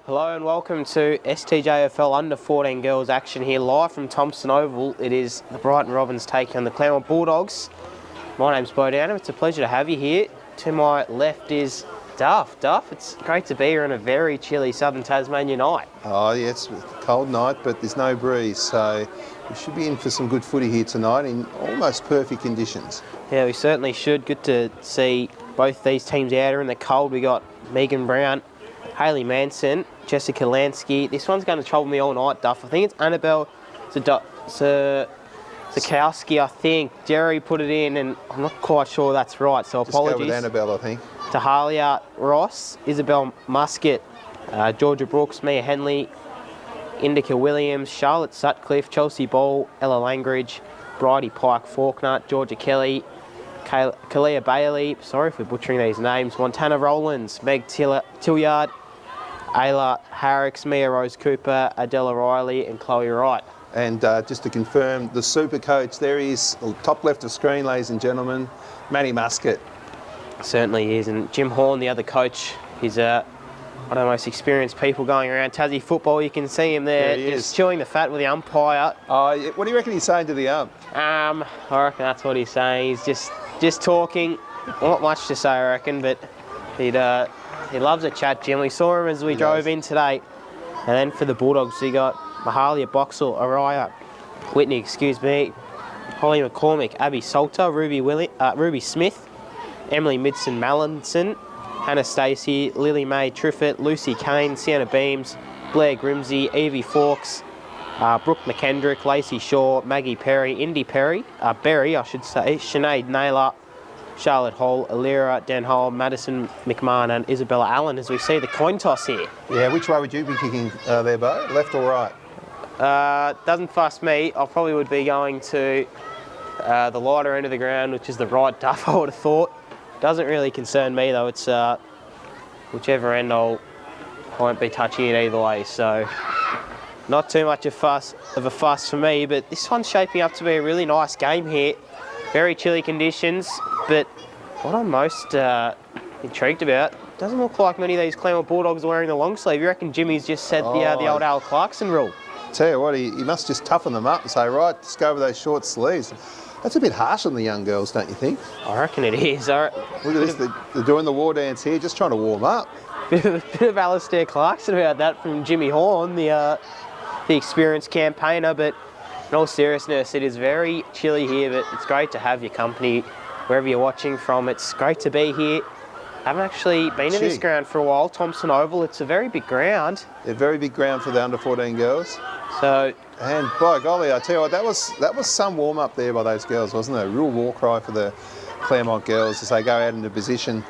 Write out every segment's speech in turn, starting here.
Hello and welcome to STJFL Under 14 Girls action here live from Thompson Oval. It is the Brighton Robins taking on the Claremont Bulldogs. My name's Beau. It's a pleasure to have you here. To my left is Duff. Duff, it's great to be here on a very chilly southern Tasmania night. Oh yeah, it's a cold night, but there's no breeze, so we should be in for some good footy here tonight in almost perfect conditions. Yeah, we certainly should. Good to see both these teams out here in the cold. We got Megan Brown, Hayley Manson, Jessica Lansky. This one's going to trouble me all night, Duff. I think it's Annabelle Zakowski, I think. Jerry put it in, and I'm not quite sure that's right, so apologies. Just go with Annabelle, I think. Tahalia Ross, Isabel Muscat, Georgia Brooks, Mia Henley, Indica Williams, Charlotte Sutcliffe, Chelsea Ball, Ella Langridge, Bridie Pike Faulkner, Georgia Kelly, Kalia Bailey, sorry if we're butchering these names, Montana Rowlands, Meg Tilliard, Ayla Harricks, Mia Rose Cooper, Adela Riley and Chloe Wright. And just to confirm, the super coach, there he is, top left of screen, ladies and gentlemen, Matty Muscat. Certainly is, and Jim Horn, the other coach, is one of the most experienced people going around Tassie football. You can see him there, just chewing the fat with the umpire. What do you reckon he's saying to the ump? I reckon that's what he's saying. He's just talking. Not much to say, I reckon, but he loves a chat, Jim. We saw him as we drove in today. And then for the Bulldogs, we got Mahalia Boxall, Araya Whitney, Holly McCormick, Abby Salter, Ruby Smith, Emily Midson Mallinson, Hannah Stacey, Lily Mae Triffett, Lucy Kane, Sienna Beams, Blair Grimsey, Evie Fawkes, Brooke McKendrick, Lacey Shaw, Maggie Perry, Indy Berry, Sinead Naylor, Charlotte Hall, Alira Denholm, Madison McMahon and Isabella Allen as we see the coin toss here. Yeah, which way would you be kicking there, Beau? Left or right? Doesn't fuss me. I probably would be going to the lighter end of the ground, which is the right, Duff, I would have thought. Doesn't really concern me though. It's whichever end I won't be touching it either way. So not too much of a fuss for me. But this one's shaping up to be a really nice game here. Very chilly conditions. But what I'm most intrigued about, doesn't look like many of these Claremont Bulldogs are wearing the long sleeve. You reckon Jimmy's just said the old Al Clarkson rule? Tell you what, he must just toughen them up and say, right, just go with those short sleeves. That's a bit harsh on the young girls, don't you think? I reckon it is. Look at this, they're doing the war dance here, just trying to warm up. Bit of Alistair Clarkson about that from Jimmy Horn, the experienced campaigner. But in all seriousness, it is very chilly here, but it's great to have your company wherever you're watching from. It's great to be here. I haven't actually been in this ground for a while, Thompson Oval. It's a very big ground. A very big ground for the under 14 girls. So, and by golly, I tell you what, that was some warm up there by those girls, wasn't it? A real war cry for the Claremont girls as they go out into position.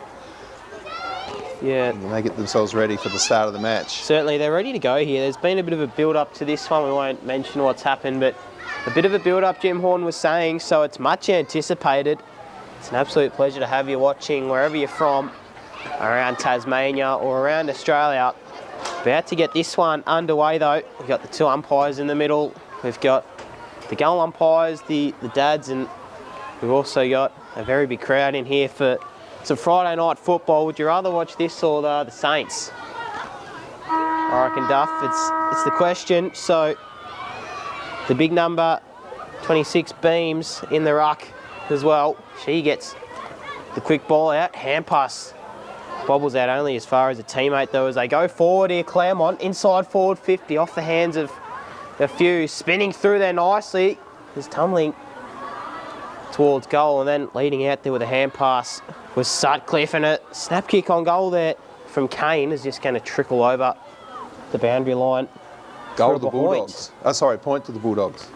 Yeah. And they get themselves ready for the start of the match. Certainly, they're ready to go here. There's been a bit of a build-up to this one. We won't mention what's happened, but a bit of a build-up, Jim Horn was saying, so it's much anticipated. It's an absolute pleasure to have you watching wherever you're from, around Tasmania or around Australia. About to get this one underway though. We've got the two umpires in the middle. We've got the goal umpires, the dads, and we've also got a very big crowd in here for some Friday night football. Would you rather watch this or the Saints? I reckon, Duff, it's the question. So the big number, 26 Beams in the ruck as well. She gets the quick ball out, hand pass. Bobbles out only as far as a teammate though as they go forward here. Claremont inside forward 50 off the hands of a few, spinning through there nicely. Is tumbling towards goal and then leading out there with a hand pass was Sutcliffe, and a snap kick on goal there from Kane is just going to trickle over the boundary line. Goal to the Bulldogs. Point to the Bulldogs.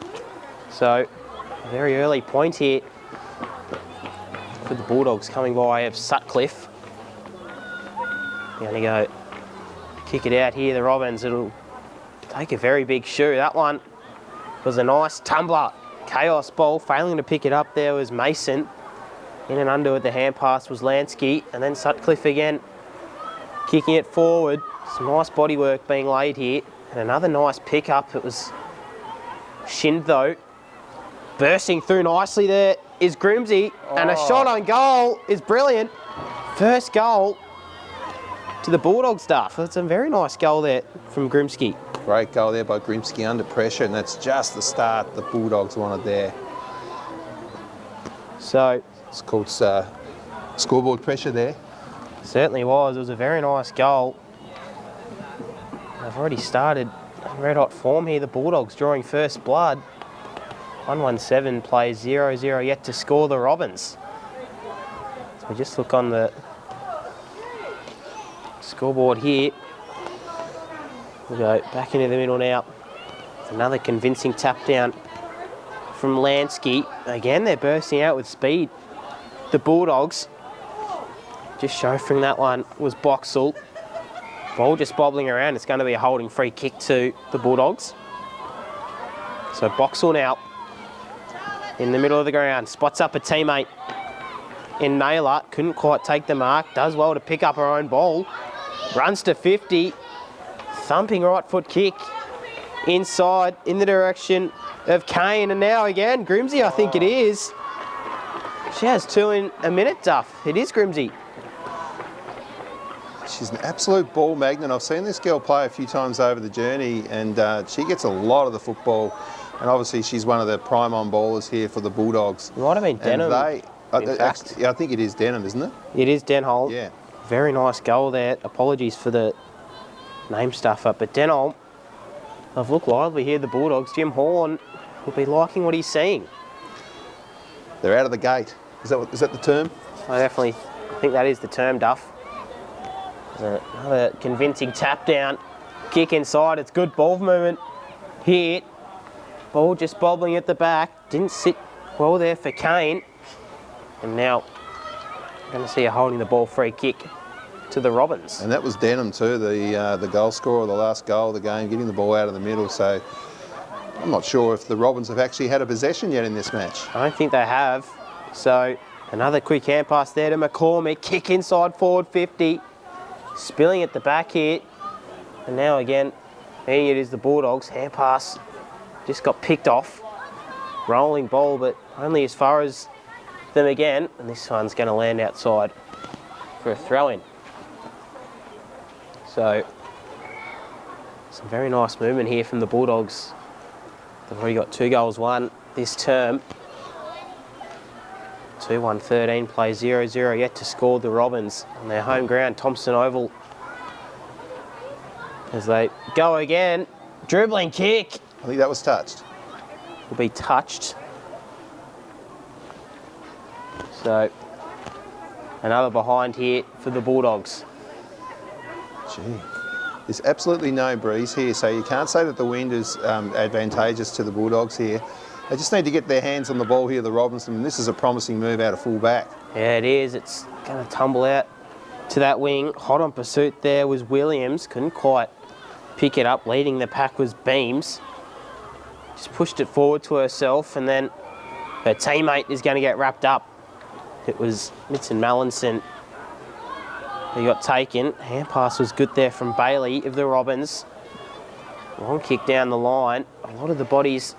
So a very early point here for the Bulldogs coming by way of Sutcliffe. Going to go kick it out here, the Robins. It'll take a very big shoe. That one was a nice tumbler. Chaos ball, failing to pick it up there was Mason. In and under with the hand pass was Lansky, and then Sutcliffe again, kicking it forward. Some nice body work being laid here. And another nice pickup. It was shinned though. Bursting through nicely there is Grimsey, and a shot on goal is brilliant. First goal to the Bulldogs, Duff. That's a very nice goal there from Grimsky. Great goal there by Grimsky under pressure, and that's just the start the Bulldogs wanted there. So it's called scoreboard pressure there. Certainly was. It was a very nice goal. They've already started red hot form here. The Bulldogs drawing first blood. 117 plays 0-0 yet to score the Robins. So we just look on the scoreboard here. We'll go back into the middle now. Another convincing tap down from Lansky. Again, they're bursting out with speed. The Bulldogs. Just chauffeuring that one was Boxall. Ball just bobbling around. It's going to be a holding free kick to the Bulldogs. So Boxall now in the middle of the ground. Spots up a teammate in Naylor. Couldn't quite take the mark. Does well to pick up her own ball. Runs to 50. Thumping right foot kick inside in the direction of Kane. And now again, Grimsy, I think it is. She has 2 in a minute, Duff. It is Grimsy. She's an absolute ball magnet. I've seen this girl play a few times over the journey, and she gets a lot of the football. And obviously, she's one of the prime on ballers here for the Bulldogs. It might have been Denham. Yeah, I think it is Denham, isn't it? It is Denholm. Yeah. Very nice goal there. Apologies for the name stuff up, but Denholm, I've looked lively here. The Bulldogs. Jim Horn will be liking what he's seeing. They're out of the gate. Is that the term? I think that is the term, Duff. Another convincing tap down, kick inside. It's good ball movement. Hit. Ball just bobbling at the back. Didn't sit well there for Kane. And now going to see her holding the ball free kick to the Robins. And that was Denham too, the goal scorer, the last goal of the game, getting the ball out of the middle. So I'm not sure if the Robins have actually had a possession yet in this match. I don't think they have. So another quick hand pass there to McCormick. Kick inside forward 50. Spilling at the back here. And now again, meaning it is the Bulldogs. Hand pass just got picked off. Rolling ball, but only as far as them again. And this one's going to land outside for a throw-in. So, some very nice movement here from the Bulldogs. They've already got 2 goals won this term. 2-1-13 play 0-0 yet to score the Robins on their home ground, Thompson Oval. As they go again, dribbling kick. I think that was touched. Will be touched. So, another behind here for the Bulldogs. Gee, there's absolutely no breeze here, so you can't say that the wind is advantageous to the Bulldogs here. They just need to get their hands on the ball here, the Robinson, and this is a promising move out of full back. Yeah, it is. It's going to tumble out to that wing. Hot on pursuit there was Williams. Couldn't quite pick it up. Leading the pack was Beams. Just pushed it forward to herself, and then her teammate is going to get wrapped up. It was Mitson Mallinson who got taken. Hand pass was good there from Bailey of the Robins. Long kick down the line. A lot of the bodies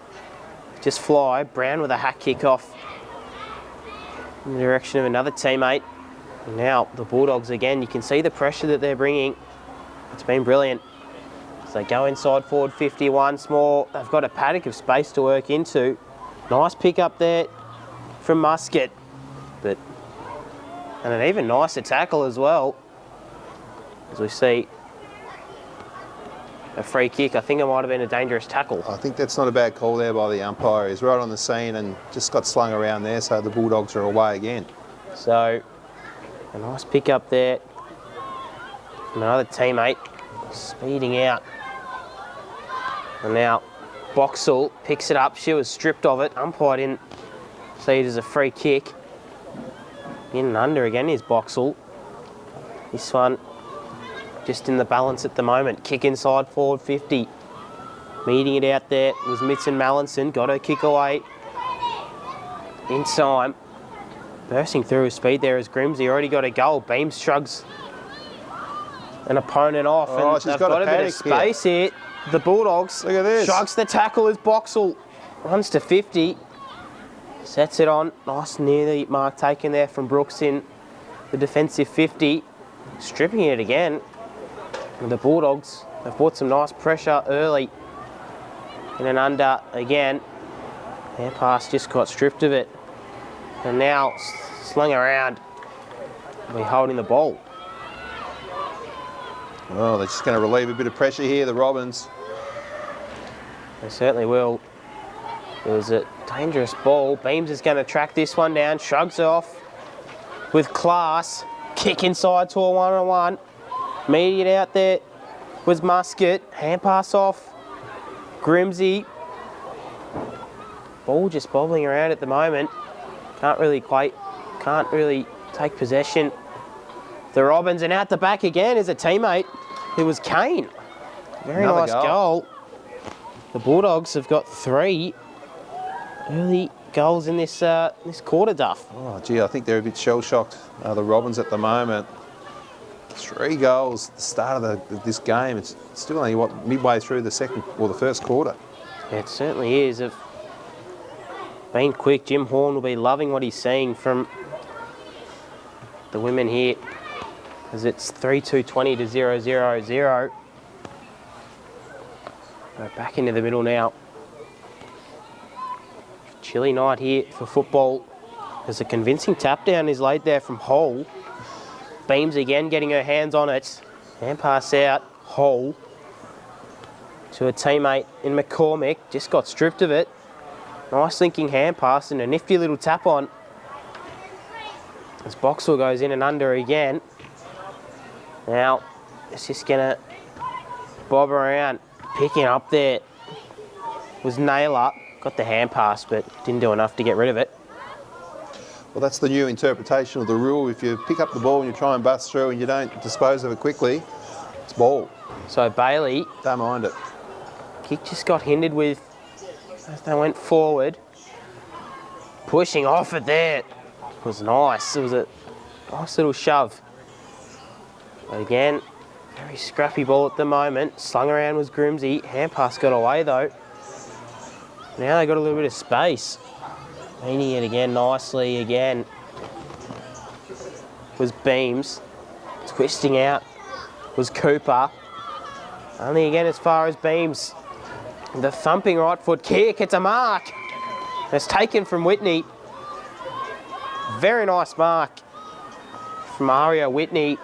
just fly. Brown with a hack kick off in the direction of another teammate. And now the Bulldogs again. You can see the pressure that they're bringing. It's been brilliant. So they go inside forward 51 small. They've got a paddock of space to work into. Nice pick up there from Muscat. And an even nicer tackle as well. As we see a free kick. I think it might have been a dangerous tackle. I think that's not a bad call there by the umpire. He's right on the scene and just got slung around there, so the Bulldogs are away again. So, a nice pick up there from another teammate, speeding out. And now Boxall picks it up. She was stripped of it. Umpire didn't see it as a free kick. In and under again is Boxall. This one just in the balance at the moment. Kick inside forward 50. Meeting it out there was Mitson Mallinson. Got her kick away in time. Bursting through his speed there is Grimsy. Already got a goal. Beams shrugs an opponent off. Oh, and she's they've got a bit of space here. The Bulldogs. Look at this. Shrugs the tackle as Boxall runs to 50. Sets it on. Nice near the mark taken there from Brooks in the defensive 50. Stripping it again. And the Bulldogs have brought some nice pressure early. In and under again. Hand pass just got stripped of it. And now slung around. We're holding the ball. Oh, they're just going to relieve a bit of pressure here, the Robins. They certainly will. It was a dangerous ball. Beams is going to track this one down. Shrugs it off with class. Kick inside to a one-on-one. Immediate out there was Musket. Hand pass off. Grimsey. Ball just bobbling around at the moment. Can't really take possession. The Robins, and out the back again is a teammate. It was Kane. Very Another nice goal. The Bulldogs have got 3 early goals in this quarter, Duff. Oh, gee, I think they're a bit shell-shocked, the Robins at the moment. 3 goals at the start of this game. It's still only, midway through the first quarter. Yeah, it certainly is. They've been quick. Jim Horn will be loving what he's seeing from the women here, as it's 3-2-20 to 0-0-0. Go back into the middle now. Chilly night here for football. There's a convincing tap down is laid there from Hull. Beams again getting her hands on it. Hand pass out. Hull to a teammate in McCormick. Just got stripped of it. Nice linking hand pass and a nifty little tap on. As Boxall goes in and under again. Now it's just gonna bob around. Picking up there was Naylor. Got the hand pass, but didn't do enough to get rid of it. Well, that's the new interpretation of the rule. If you pick up the ball and you try and bust through and you don't dispose of it quickly, it's ball. So Bailey, don't mind it. Kick just got hindered with as they went forward. Pushing off it there. It was nice. It was a nice little shove. But again, very scrappy ball at the moment. Slung around was Grimsey. Hand pass got away though. Now they got a little bit of space. Meaning it again nicely again. Was Beams. Twisting out was Cooper. Only again as far as Beams. The thumping right foot kick. It's a mark. It's taken from Whitney. Very nice mark from Aria Whitney.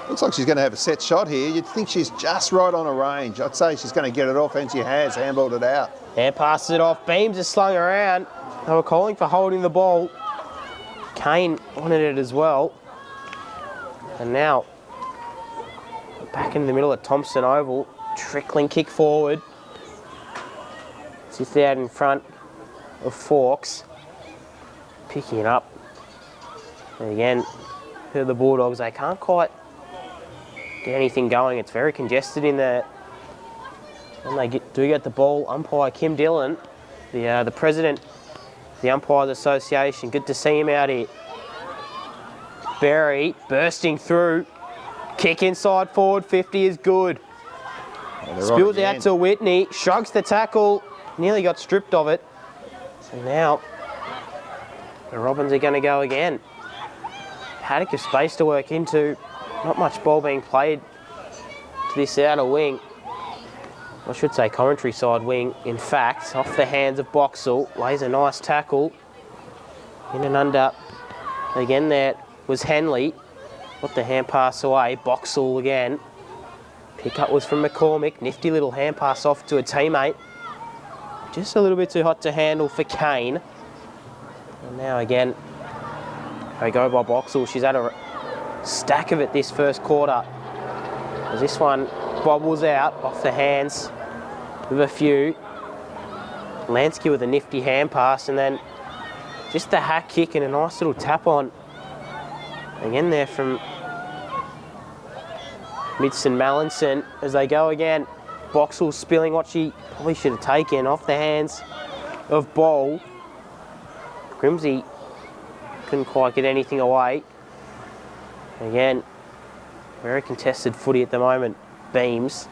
Looks like she's going to have a set shot here. You'd think she's just right on a range. I'd say she's going to get it off, and she has handballed it out. Hand passes it off. Beams is slung around. They were calling for holding the ball. Kane wanted it as well. And now back in the middle at Thompson Oval. Trickling kick forward. Sits out in front of Forks. Picking it up. And again, for the Bulldogs, they can't quite get anything going. It's very congested in there. When they do get the ball, umpire Kim Dillon, the president of the Umpires Association, good to see him out here. Berry bursting through. Kick inside forward, 50 is good. Spills out to Whitney, shrugs the tackle, nearly got stripped of it. And now the Robins are going to go again. Paddock of space to work into. Not much ball being played to this outer wing. I should say commentary side wing. In fact, off the hands of Boxall. Lays a nice tackle. In and under. Again there was Henley. Got the hand pass away. Boxall again. Pick up was from McCormick. Nifty little hand pass off to a teammate. Just a little bit too hot to handle for Kane. And now again, they go by Boxall. She's had a stack of it this first quarter. As this one bobbles out off the hands of a few. Lansky with a nifty hand pass, and then just the hack kick and a nice little tap on. Again there from Midson Mallinson as they go again. Boxall spilling what she probably should have taken off the hands of Beau. Grimsey couldn't quite get anything away. Again, very contested footy at the moment. Beams.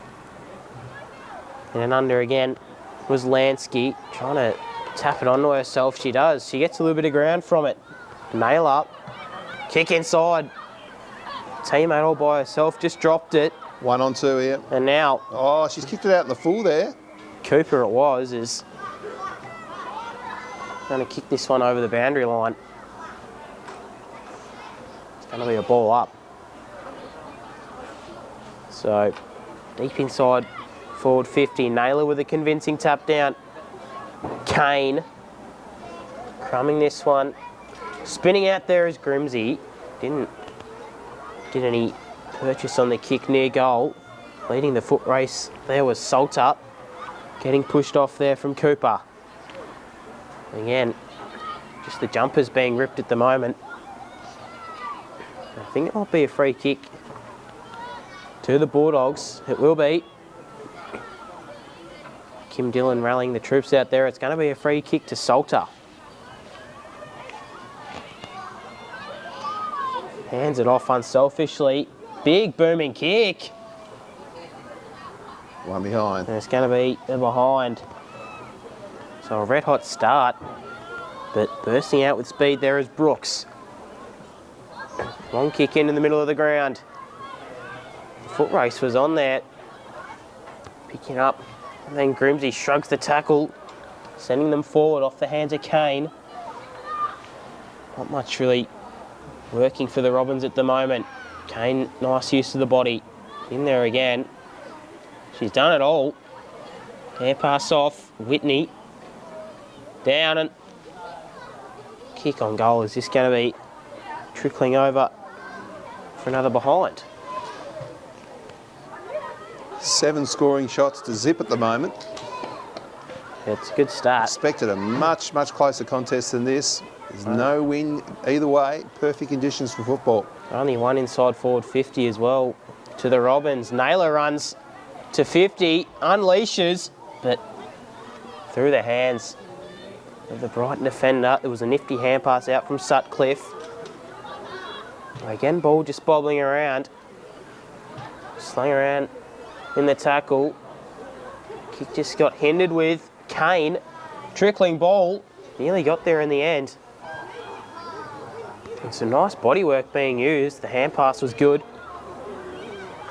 And then under again was Lansky, trying to tap it onto herself. She does. She gets a little bit of ground from it. Nail up. Kick inside. Teammate all by herself, just dropped it. 1 on 2 here. And now, Oh, she's kicked it out in the full there. Cooper it was, is going to kick this one over the boundary line. It's going to be a ball up. So, deep inside, forward 50. Naylor with a convincing tap down. Kane, crumbing this one. Spinning out there is Grimsey. Did any purchase on the kick near goal. Leading the foot race there was Salter. Getting pushed off there from Cooper. Again, just the jumpers being ripped at the moment. I think it might be a free kick to the Bulldogs. It will be. Kim Dillon rallying the troops out there. It's going to be a free kick to Salter. Hands it off unselfishly. Big booming kick. One behind. And it's going to be a behind. So a red hot start, but bursting out with speed there is Brooks. Long kick in the middle of the ground. The foot race was on there. Picking up, and then Grimsey shrugs the tackle, sending them forward off the hands of Kane. Not much really working for the Robins at the moment. Kane, nice use of the body. In there again. She's done it all. Air pass off. Whitney. Down and kick on goal. Is this going to be trickling over for another behind? 7 scoring shots to zip at the moment. It's a good start. Expected a much, much closer contest than this. There's no win either way. Perfect conditions for football. Only one inside forward 50 as well to the Robins. Naylor runs to 50, unleashes, but through the hands of the Brighton defender. There was a nifty hand pass out from Sutcliffe. Again, ball just bobbling around. Slung around in the tackle. Kick just got hindered with Kane. Trickling ball. Nearly got there in the end. And some nice body work being used. The hand pass was good.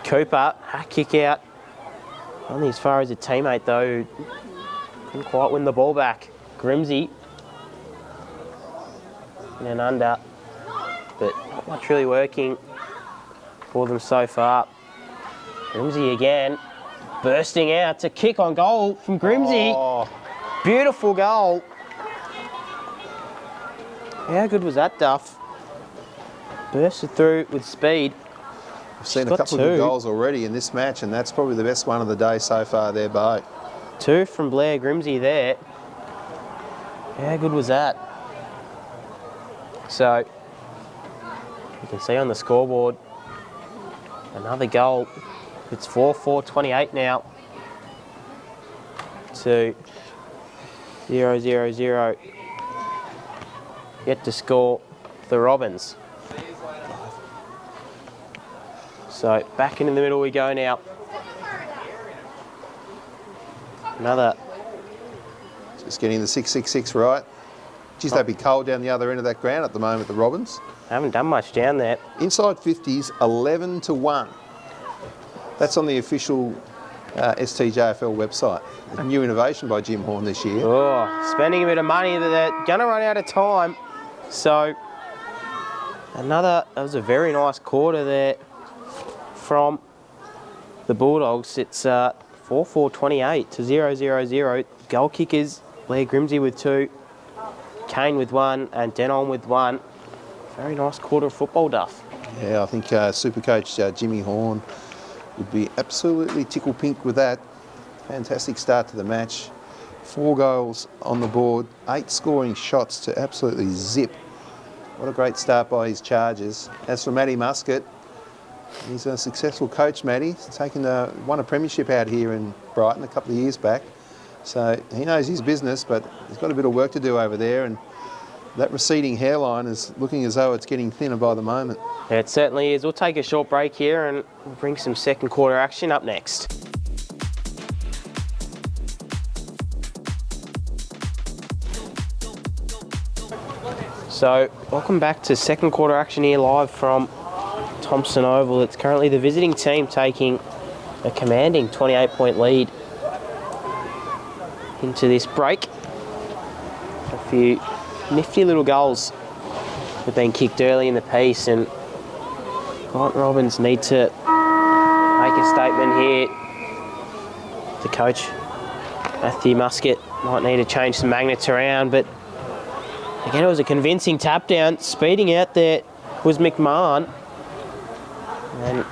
Cooper, kick out. Only as far as a teammate though. Couldn't quite win the ball back. Grimsey. In and under. But not much really working for them so far. Grimsey again. Bursting out to kick on goal from Grimsey. Oh. Beautiful goal. How good was that, Duff? Bursted through with speed. I've seen a couple of good goals already in this match, and that's probably the best one of the day so far there, Beau. 2 from Blair Grimsey there. How good was that? So, you can see on the scoreboard, another goal. It's 4-4-28 now to 0-0-0. Yet to score the Robins. So back in the middle we go now. Another. Just getting the 6-6-6 right. Geez, they'd be cold down the other end of that ground at the moment, the Robins. Haven't done much down there. Inside 50s, 11-1. That's on the official STJFL website. A new innovation by Jim Horn this year. Oh, spending a bit of money, but they're going to run out of time. So, that was a very nice quarter there from the Bulldogs. It's 4-4-28 to 0-0-0. Goal kickers, Blair Grimsey with 2, Kane with 1, and Denon with 1. Very nice quarter of football, Duff. Yeah, I think Supercoach Jimmy Horn would be absolutely tickle pink with that. Fantastic start to the match. 4 goals on the board, 8 scoring shots to absolutely zip. What a great start by his Chargers. As for Matty Muscat, he's a successful coach, Matty. He's won a premiership out here in Brighton a couple of years back. So he knows his business, but he's got a bit of work to do over there, and that receding hairline is looking as though it's getting thinner by the moment. Yeah, it certainly is. We'll take a short break here and we'll bring some second quarter action up next. So, welcome back to second quarter action here live from Thompson Oval. It's currently the visiting team taking a commanding 28-point lead into this break. A few nifty little goals have been kicked early in the piece, and Brighton Robins need to make a statement here. The coach, Matthew Muscat, might need to change some magnets around, but again, it was a convincing tap down. Speeding out there was McMahon, and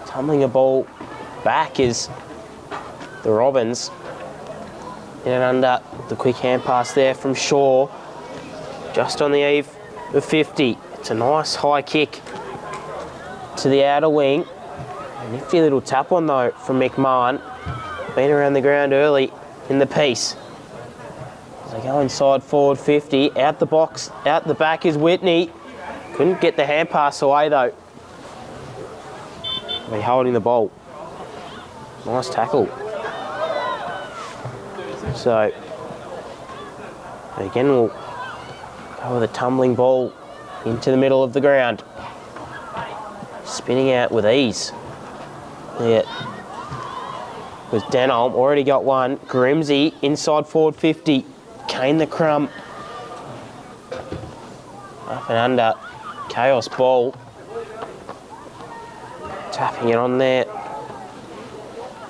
tumbling a ball back is the Robins. In and under, the quick hand pass there from Shaw, just on the eve of 50. It's a nice high kick to the outer wing. A nifty little tap on though from McMahon. Been around the ground early in the piece. As they go inside forward 50, out the box, out the back is Whitney. Couldn't get the hand pass away though. They're holding the ball. Nice tackle. So, again, we'll go with a tumbling ball into the middle of the ground. Spinning out with ease. Yeah. Was Denholm, already got one. Grimsey, inside forward 50. Kane the crumb. Up and under. Chaos ball. Tapping it on there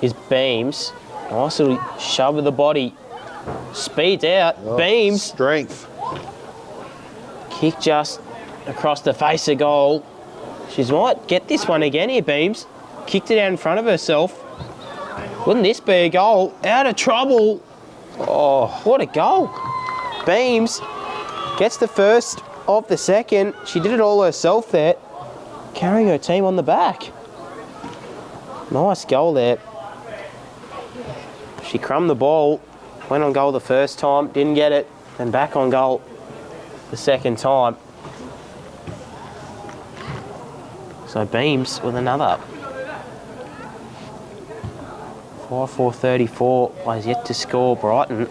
is Beams. Nice little shove of the body. Speeds out. Oh, Beams. Strength. Kick just across the face of goal. She might get this one again here, Beams. Kicked it out in front of herself. Wouldn't this be a goal? Out of trouble. Oh, what a goal. Beams gets the first of the second. She did it all herself there, carrying her team on the back. Nice goal there. She crumbed the ball, went on goal the first time, didn't get it, then back on goal the second time. So Beams with another. 5-4-34 plays yet to score Brighton.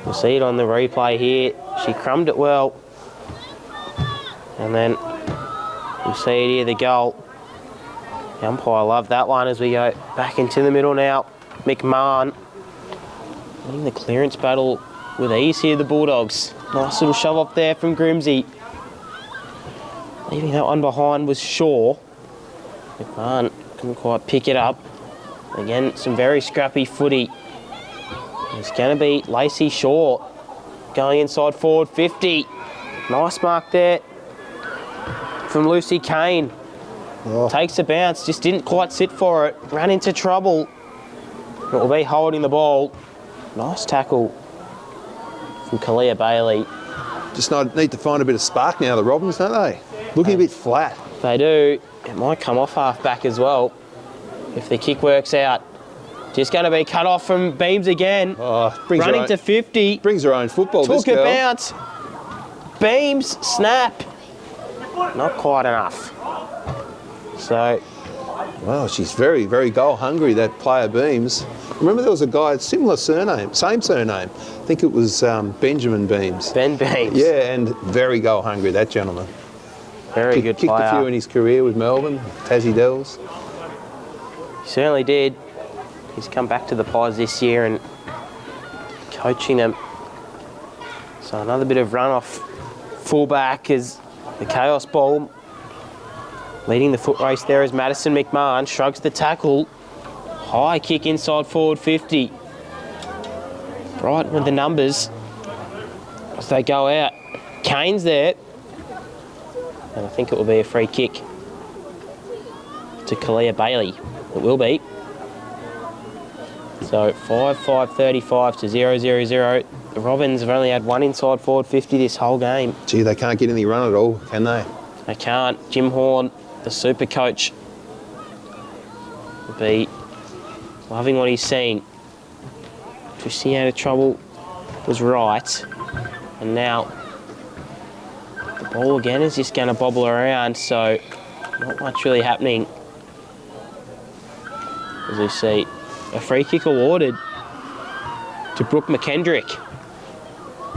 We'll see it on the replay here. She crumbed it well. And then we'll see it here, the goal. The umpire loved that one as we go back into the middle now. McMahon winning the clearance battle with ease here, the Bulldogs. Nice little shove up there from Grimsey. Leaving that one behind was Shaw. McMahon couldn't quite pick it up. Again, some very scrappy footy. It's going to be Lacey Shaw going inside forward 50. Nice mark there from Lucy Kane. Oh. Takes a bounce, just didn't quite sit for it. Ran into trouble. It will be holding the ball. Nice tackle from Kalia Bailey. Just need to find a bit of spark now, the Robins, don't they? Looking a bit flat. They do. It might come off half back as well if the kick works out. Just going to be cut off from Beams again. Oh, running to 50. Brings her own football, Took this girl. a bounce. Beams, snap. Not quite enough. So, Wow, she's very, very goal hungry, that player Beams. Remember there was a guy, similar surname, same surname. I think it was Benjamin Beams. Ben Beams. Yeah, and very goal hungry, that gentleman. Very good Kicked player. a few in his career with Melbourne, Tassie Devils. He certainly did. He's come back to the Pies this year and coaching them. So another bit of run off fullback as the chaos ball. Leading the foot race there is Madison McMahon. Shrugs the tackle. High kick inside forward 50. Brighton with the numbers as they go out. Kane's there. And I think it will be a free kick to Kalia Bailey. It will be. So 5-5-35 to 0-0-0. The Robins have only had one inside forward 50 this whole game. Gee, they can't get any run at all, can they? They can't. Jim Horn, the super coach, will be loving what he's seeing. Twisting out of trouble was right. And now the ball again is just going to bobble around, so not much really happening. As we see, a free kick awarded to Brooke McKendrick.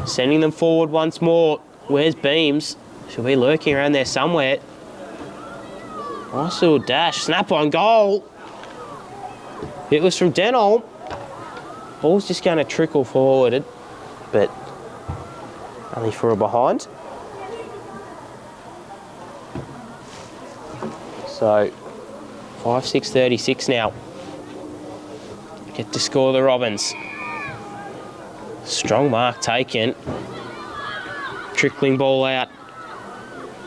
Sending them forward once more. Where's Beams? She'll be lurking around there somewhere. Nice little dash. Snap on goal. It was from Denholm. Ball's just going to trickle forward, but only for a behind. So 5-6-36 now. Get to score the Robins. Strong mark taken. Trickling ball out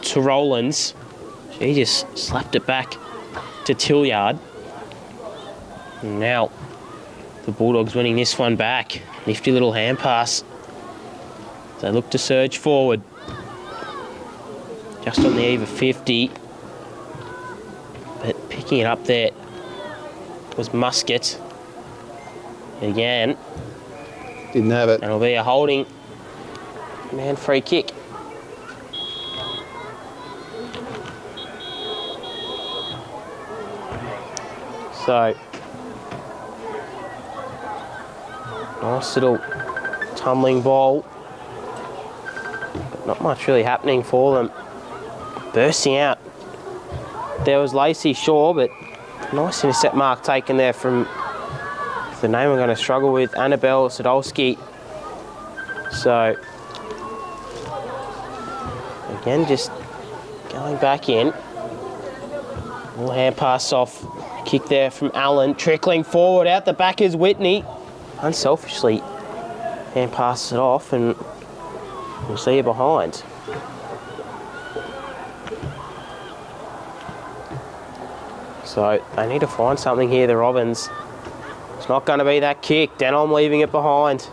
to Rowlands. She just slapped it back to Tilliard. And now the Bulldogs winning this one back. Nifty little hand pass. They look to surge forward. Just on the eve of 50. But picking it up there was Musket. Again. Didn't have it. And it'll be a holding man free kick. So, nice little tumbling ball. But not much really happening for them. Bursting out. There was Lacey Shaw, but nice intercept mark taken there from the name I'm going to struggle with, Annabelle Sadolski. So, again, just going back in. Little hand pass off. Kick there from Allen, trickling forward. Out the back is Whitney. Unselfishly hand passes it off, and we'll see you behind. So they need to find something here, the Robins. It's not going to be that kick. Denholm leaving it behind.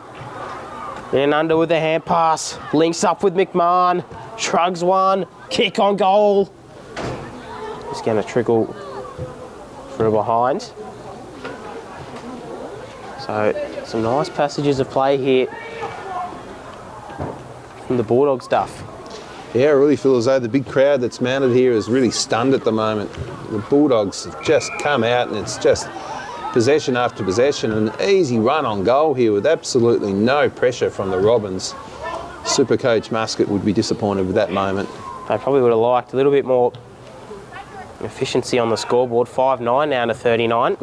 In under with the hand pass. Links up with McMahon. Shrugs one. Kick on goal. It's going to trickle for a behind. So some nice passages of play here from the Bulldogs, Duff. Yeah, I really feel as though the big crowd that's mounted here is really stunned at the moment. The Bulldogs have just come out and it's just possession after possession. An easy run on goal here with absolutely no pressure from the Robins. Supercoach Musket would be disappointed with that moment. They probably would have liked a little bit more efficiency on the scoreboard. 5-9 now to 39.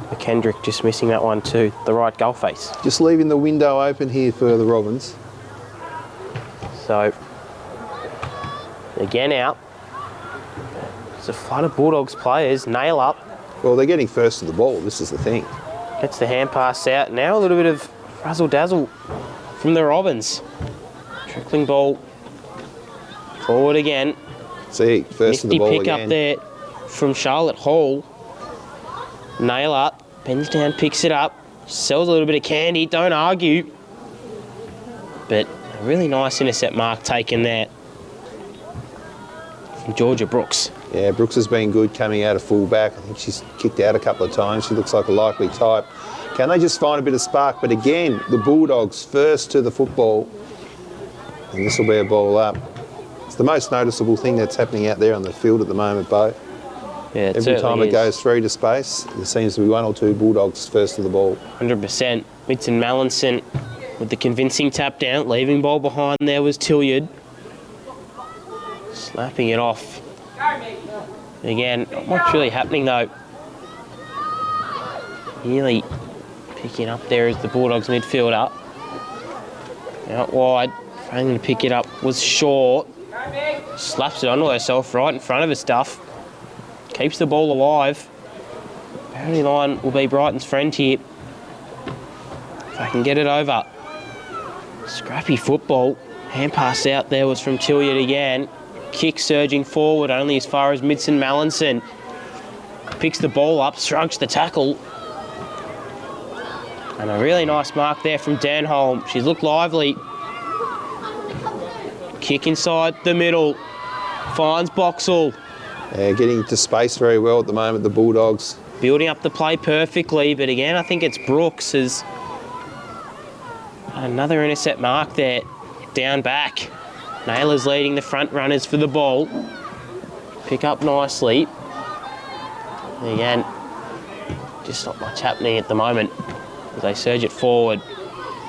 McKendrick just missing that one to the right goal face. Just leaving the window open here for the Robins. So, again out. It's a flood of Bulldogs players. Nail up. Well, they're getting first to the ball. This is the thing. Gets the hand pass out. Now a little bit of razzle-dazzle from the Robins. Trickling ball forward again. See, first to the ball Nifty pick again. up there from Charlotte Hall. Nail up. Bends down, picks it up. Sells a little bit of candy. Don't argue. But a really nice intercept mark taken there from Georgia Brooks. Yeah, Brooks has been good coming out of full-back. I think she's kicked out a couple of times. She looks like a likely type. Can they just find a bit of spark? But again, the Bulldogs first to the football. And this will be a ball up. It's the most noticeable thing that's happening out there on the field at the moment, Beau. Yeah, Every time it goes through to space, there seems to be one or two Bulldogs first to the ball. 100%. Mitson Mallinson with the convincing tap down. Leaving ball behind there was Tilliard. Slapping it off. Again, not much really happening though. Nearly picking up there is the Bulldogs midfielder. Out wide, trying to pick it up was Shaw. Slaps it onto herself right in front of her stuff. Keeps the ball alive. Boundary line will be Brighton's friend here. If I can get it over. Scrappy football. Hand pass out there was from Tilliard again. Kick surging forward only as far as Midson Mallinson. Picks the ball up, shrugs the tackle. And a really nice mark there from Denholm. She's looked lively. Kick inside the middle. Finds Boxall. Yeah, getting to space very well at the moment, the Bulldogs. Building up the play perfectly, but again, I think it's Brooks as another intercept mark there. Down back. Naylor's leading the front runners for the ball. Pick up nicely. And again, just not much happening at the moment as they surge it forward.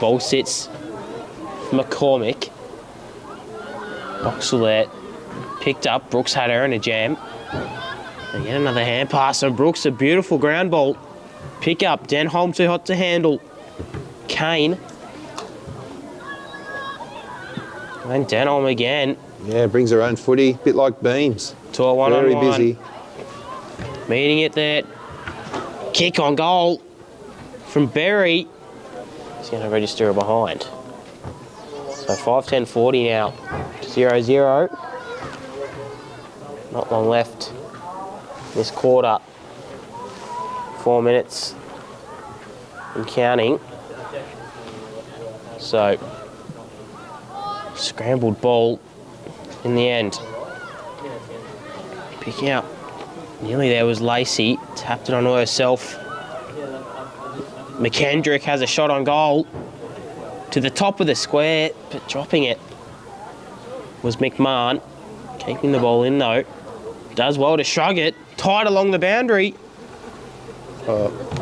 Ball sits McCormick. Boxall there. Picked up. Brooks had her in a jam. Yet another hand pass on Brooks. A beautiful ground ball. Pick up. Denholm too hot to handle. Kane. And Denholm again. Yeah, brings her own footy, bit like Beams. To a one-on-one. Very busy. Meeting it there. Kick on goal from Berry. He's going to register a behind. So 5:10:40 now. 0-0. Not long left this quarter. 4 minutes and counting. So, scrambled ball in the end. Picking up. Nearly there was Lacey. Tapped it onto herself. McKendrick has a shot on goal. To the top of the square, but dropping it was McMahon. Keeping the ball in though. Does well to shrug it. Tight along the boundary.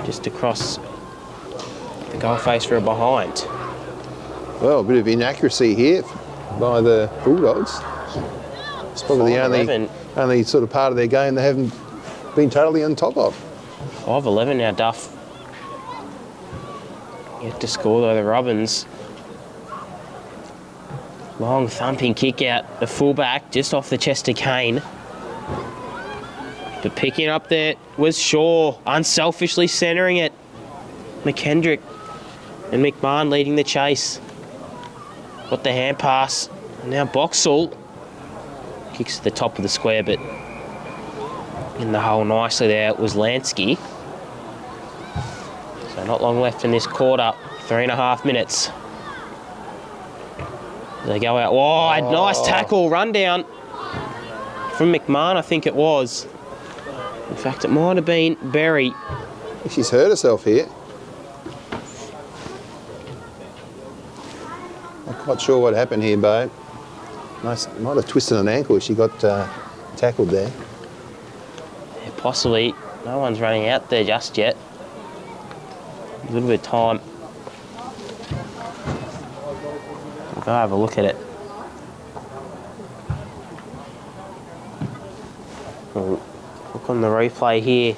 Just across the goal face for a behind. Well, a bit of inaccuracy here by the Bulldogs. It's probably the only sort of part of their game they haven't been totally on top of. 5-11 now, Duff. Yet to score though, the Robins. Long thumping kick out the fullback, just off the chest of Kane. But picking up there was Shaw, unselfishly centering it. McKendrick and McMahon leading the chase. Got the hand pass. And now Boxall kicks to the top of the square, but in the hole nicely there was Lansky. So not long left in this quarter, 3.5 minutes. They go out wide, nice tackle, run down from McMahon, I think it was. In fact, it might have been Berry. She's hurt herself here. Not quite sure what happened here, Beau. Nice, might have twisted an ankle if she got tackled there. Yeah, possibly. No one's running out there just yet. A little bit of time. We'll go have a look at it. We'll look on the replay here.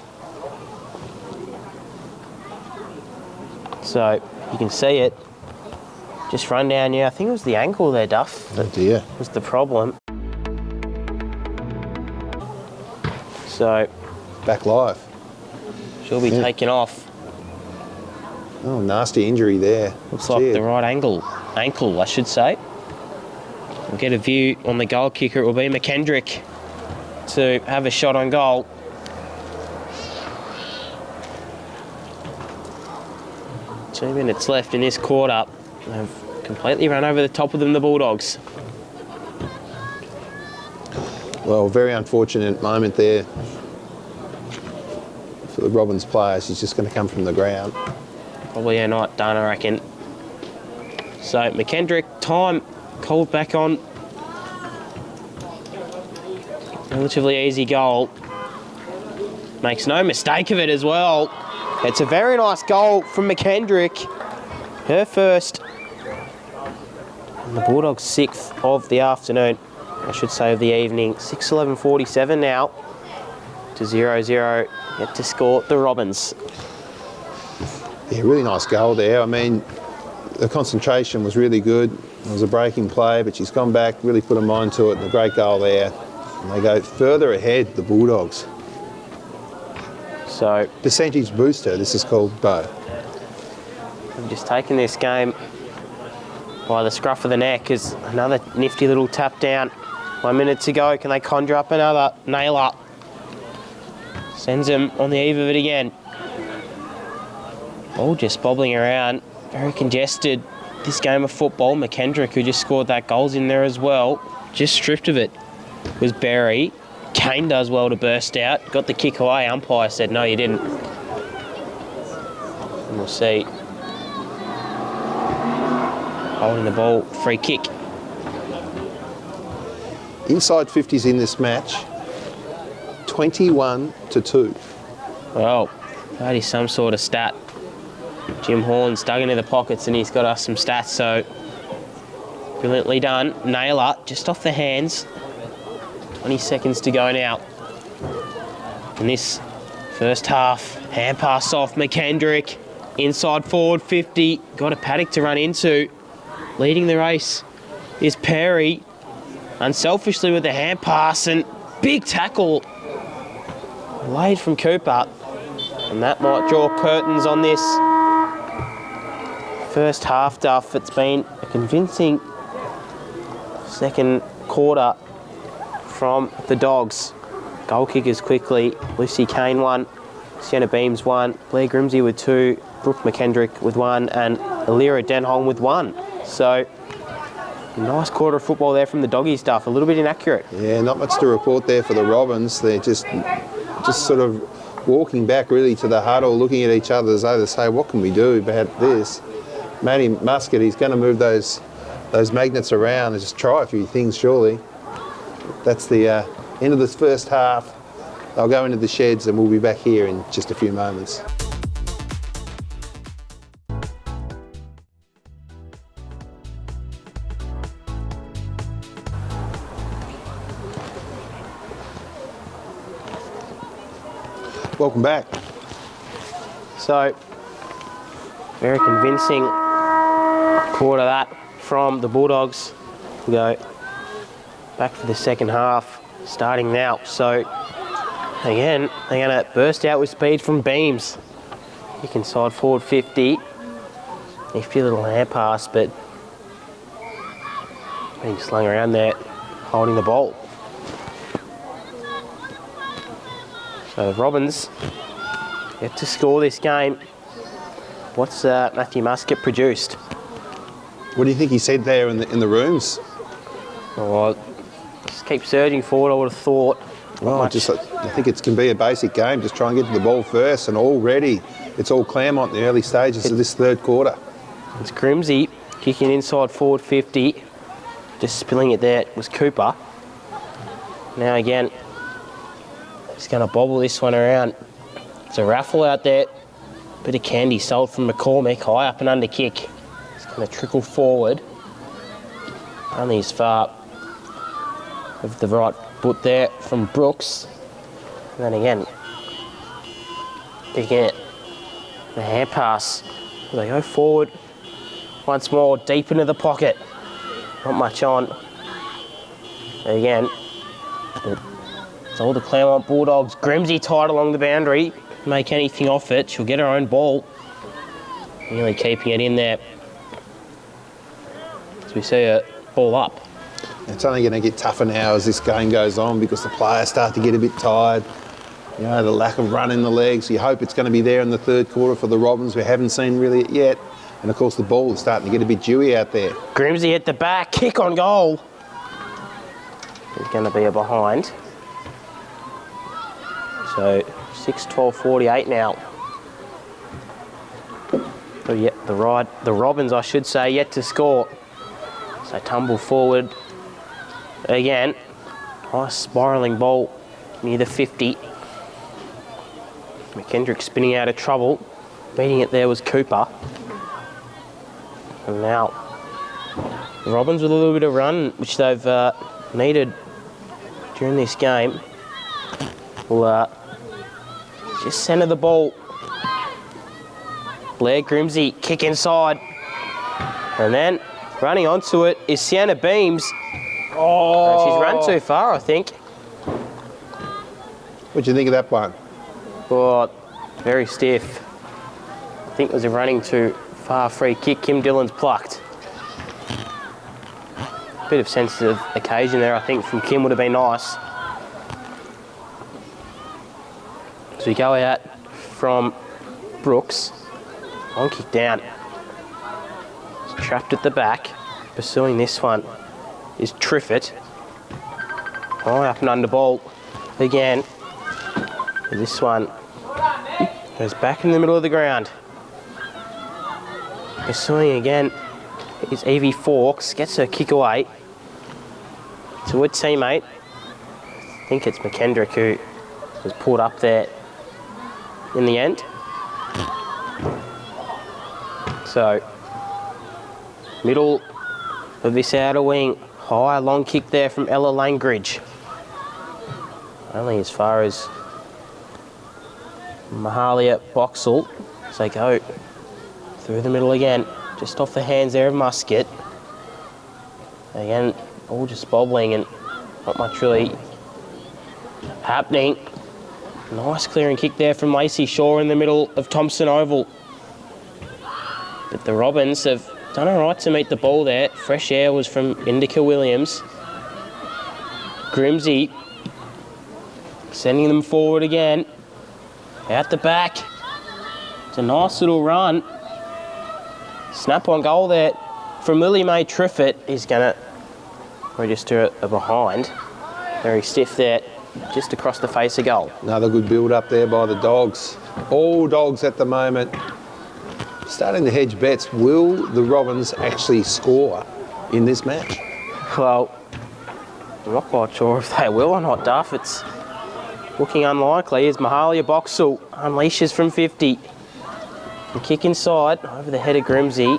So you can see it. Just run down, yeah. I think it was the ankle there, Duff. Oh dear. Was the problem. So back live. She'll be taken off. Oh, nasty injury there. Looks like the right ankle, I should say. We'll get a view on the goal kicker. It will be McKendrick to have a shot on goal. Two minutes left in this quarter. They've completely run over the top of them, the Bulldogs. Well, very unfortunate moment there for the Robins players. He's just going to come from the ground. Probably a night done, I reckon. So McKendrick, time called back on. Relatively easy goal. Makes no mistake of it as well. It's a very nice goal from McKendrick. Her first. And the Bulldogs' 6th of the afternoon. I should say of the evening. 6:11:47 now to 0-0. Yet to score the Robins. Yeah, really nice goal there. I mean, the concentration was really good. It was a breaking play, but she's gone back, really put her mind to it, and a great goal there. And they go further ahead, the Bulldogs. So percentage booster, this is called, Beau. I'm just taking this game by the scruff of the neck as another nifty little tap down. 1 minute to go. Can they conjure up another nailer? Sends them on the eve of it again. Ball just bobbling around. Very congested. This game of football. McKendrick, who just scored that goal's in there as well. Just stripped of it was Berry. Kane does well to burst out. Got the kick away. Umpire said, no, you didn't. And we'll see. Holding the ball. Free kick. Inside 50s in this match. 21-2. Well, that is some sort of stat. Jim Horn's dug into the pockets and he's got us some stats, so brilliantly done. Nailer just off the hands. 20 seconds to go now. in this first half. Hand pass off McKendrick. Inside forward 50. Got a paddock to run into. Leading the race is Perry. Unselfishly with the hand pass and big tackle laid from Cooper. And that might draw curtains on this first half, Duff. It's been a convincing second quarter from the Dogs. Goal kickers quickly. Lucy Kane 1, Sienna Beams 1, Blair Grimsey with 2, Brooke McKendrick with 1, and Alira Denholm with 1. So, nice quarter of football there from the Doggies, Duff. A little bit inaccurate. Yeah, not much to report there for the Robins. They're just sort of walking back really to the huddle, looking at each other as though to say, what can we do about this? Matty Muscat, he's going to move those magnets around and just try a few things, surely. That's the end of this first half. They'll go into the sheds and we'll be back here in just a few moments. Welcome back. So, very convincing quarter that from the Bulldogs. We go back for the second half, starting now. So, again, they're going to burst out with speed from Beams. Kick inside forward 50. Nifty little hand pass, but being slung around there, holding the ball. So the Robins get to score this game. What's Matthew Muscat produced? What do you think he said there in the rooms? Oh, just keep surging forward, I would have thought. Well, I think it can be a basic game. Just try and get to the ball first, and already it's all Claremont in the early stages of this third quarter. It's Grimsey kicking inside forward 50. Just spilling it there was Cooper. Now again, he's going to bobble this one around. It's a raffle out there. Bit of candy sold from McCormick. High up and under kick. It's going to trickle forward. Only as far of the right foot there from Brooks. And then again, the hand pass. They go forward once more, deep into the pocket. Not much on. Again, it's all the Claremont Bulldogs. Grimsey tight along the boundary. Make anything off it. She'll get her own ball. Nearly keeping it in there. As we see her ball up. It's only going to get tougher now as this game goes on because the players start to get a bit tired. You know, the lack of run in the legs. You hope it's going to be there in the third quarter for the Robins. We haven't seen really it yet. And of course the ball is starting to get a bit dewy out there. Grimsey at the back, kick on goal. There's going to be a behind. So 6-12-48 now. So yeah, the Robins, I should say, yet to score. So tumble forward again. Nice spiralling ball near the 50. McKendrick spinning out of trouble. Meeting it there was Cooper. And now the Robins with a little bit of run, which they've needed during this game, will just centre the ball. Blair Grimsey, kick inside. And then running onto it is Sienna Beams. Oh! She's run too far, I think. What do you think of that one? Oh, very stiff. I think it was a running too far free kick. Kim Dillon's plucked. Bit of sensitive occasion there, I think, from Kim would have been nice. As we go out from Brooks. Long kick down. It's trapped at the back. Pursuing this one is Triffett. High up and under ball again. This one goes back in the middle of the ground. Pursuing again is Evie Fawkes. Gets her kick away to a teammate. I think it's McKendrick who was pulled up there in the end. So, middle of this outer wing. High long kick there from Ella Langridge. Only as far as Mahalia Boxall as they go through the middle again, just off the hands there of Musket. Again, all just bobbling and not much really happening. Nice clearing kick there from Lacey Shaw in the middle of Thompson Oval. But the Robins have done all right to meet the ball there. Fresh air was from Indica Williams. Grimsey sending them forward again. Out the back. It's a nice little run. Snap on goal there from Lily Mae Triffett. He's going to register a behind. Very stiff there, just across the face of goal. Another good build up there by the Dogs. All Dogs at the moment starting to hedge bets. Will the Robins actually score in this match? Well, I'm not quite sure if they will or not, Duff. It's looking unlikely as Mahalia Boxall unleashes from 50. The kick inside over the head of Grimsey.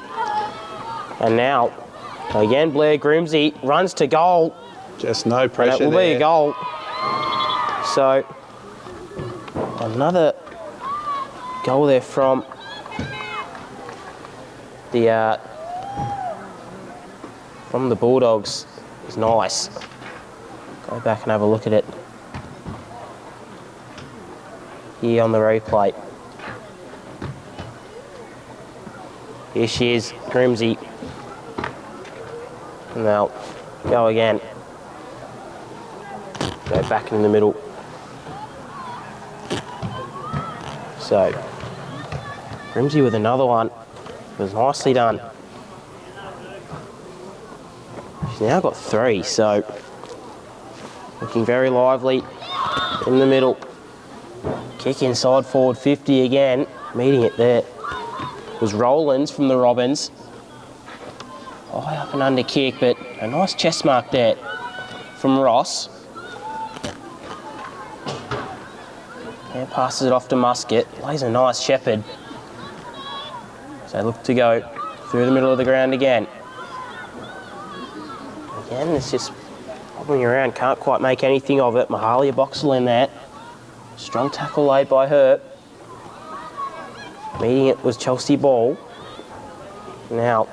And now, again, Blair Grimsey runs to goal. Just no pressure there. That will be a goal. So, another goal there from the Bulldogs is nice. Go back and have a look at it here on the replay. Here she is, Grimsey. And they'll go again. Go back in the middle. So, Grimsey with another one. It was nicely done. She's now got 3, so looking very lively in the middle. Kick inside forward 50 again. Meeting it there was Rowlands from the Robins. High up and under kick, but a nice chest mark there from Ross. And passes it off to Musket. Plays a nice shepherd. So they look to go through the middle of the ground again. Again, it's just bobbling around. Can't quite make anything of it. Mahalia Boxall in there. Strong tackle laid by her. Meeting it was Chelsea Ball. Now,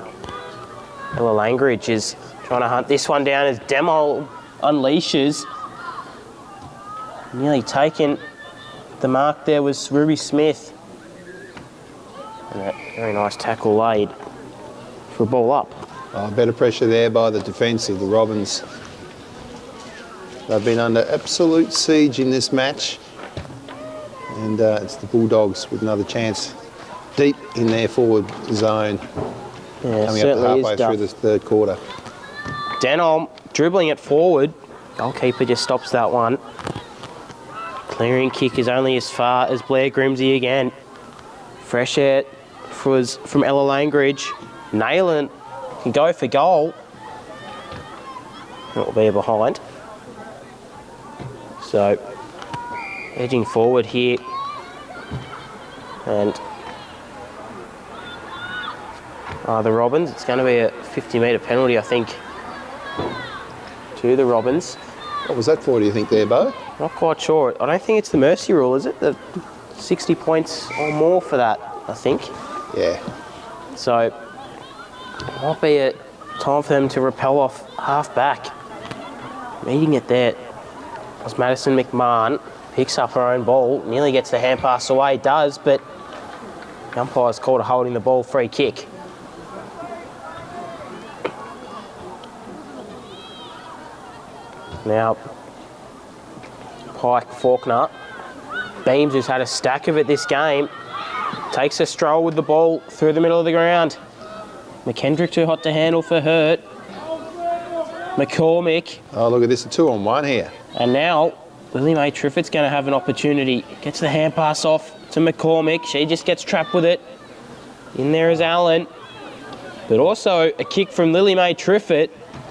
Ella Langridge is trying to hunt this one down as Demo unleashes. Nearly taken. The mark there was Ruby Smith. And that very nice tackle laid for a ball up. Oh, better pressure there by the defence of the Robins. They've been under absolute siege in this match. And it's the Bulldogs with another chance deep in their forward zone. Yeah, coming up to halfway through the third quarter. Denholm dribbling it forward. Goalkeeper just stops that one. Clearing kick is only as far as Blair Grimsey again. Fresh air was from Ella Langridge. Nailing can go for goal. That will be a behind. So, edging forward here. And the Robins, it's going to be a 50-metre penalty, I think, to the Robins. What was that for, do you think there, Beau? Not quite sure. I don't think it's the mercy rule, is it? The 60 points or more for that, I think. Yeah. So, it might be a time for them to repel off half-back. Meeting it there was Madison McMahon. Picks up her own ball, nearly gets the hand pass away, does, but the umpire's called a holding the ball free kick. Now, Pike Faulkner. Beams, who's had a stack of it this game, takes a stroll with the ball through the middle of the ground. McKendrick too hot to handle for Hurt. McCormick. Oh, look at this, a 2-on-1 here. And now, Lily Mae Triffett's going to have an opportunity. Gets the hand pass off to McCormick. She just gets trapped with it. In there is Allen. But also a kick from Lily Mae Triffett.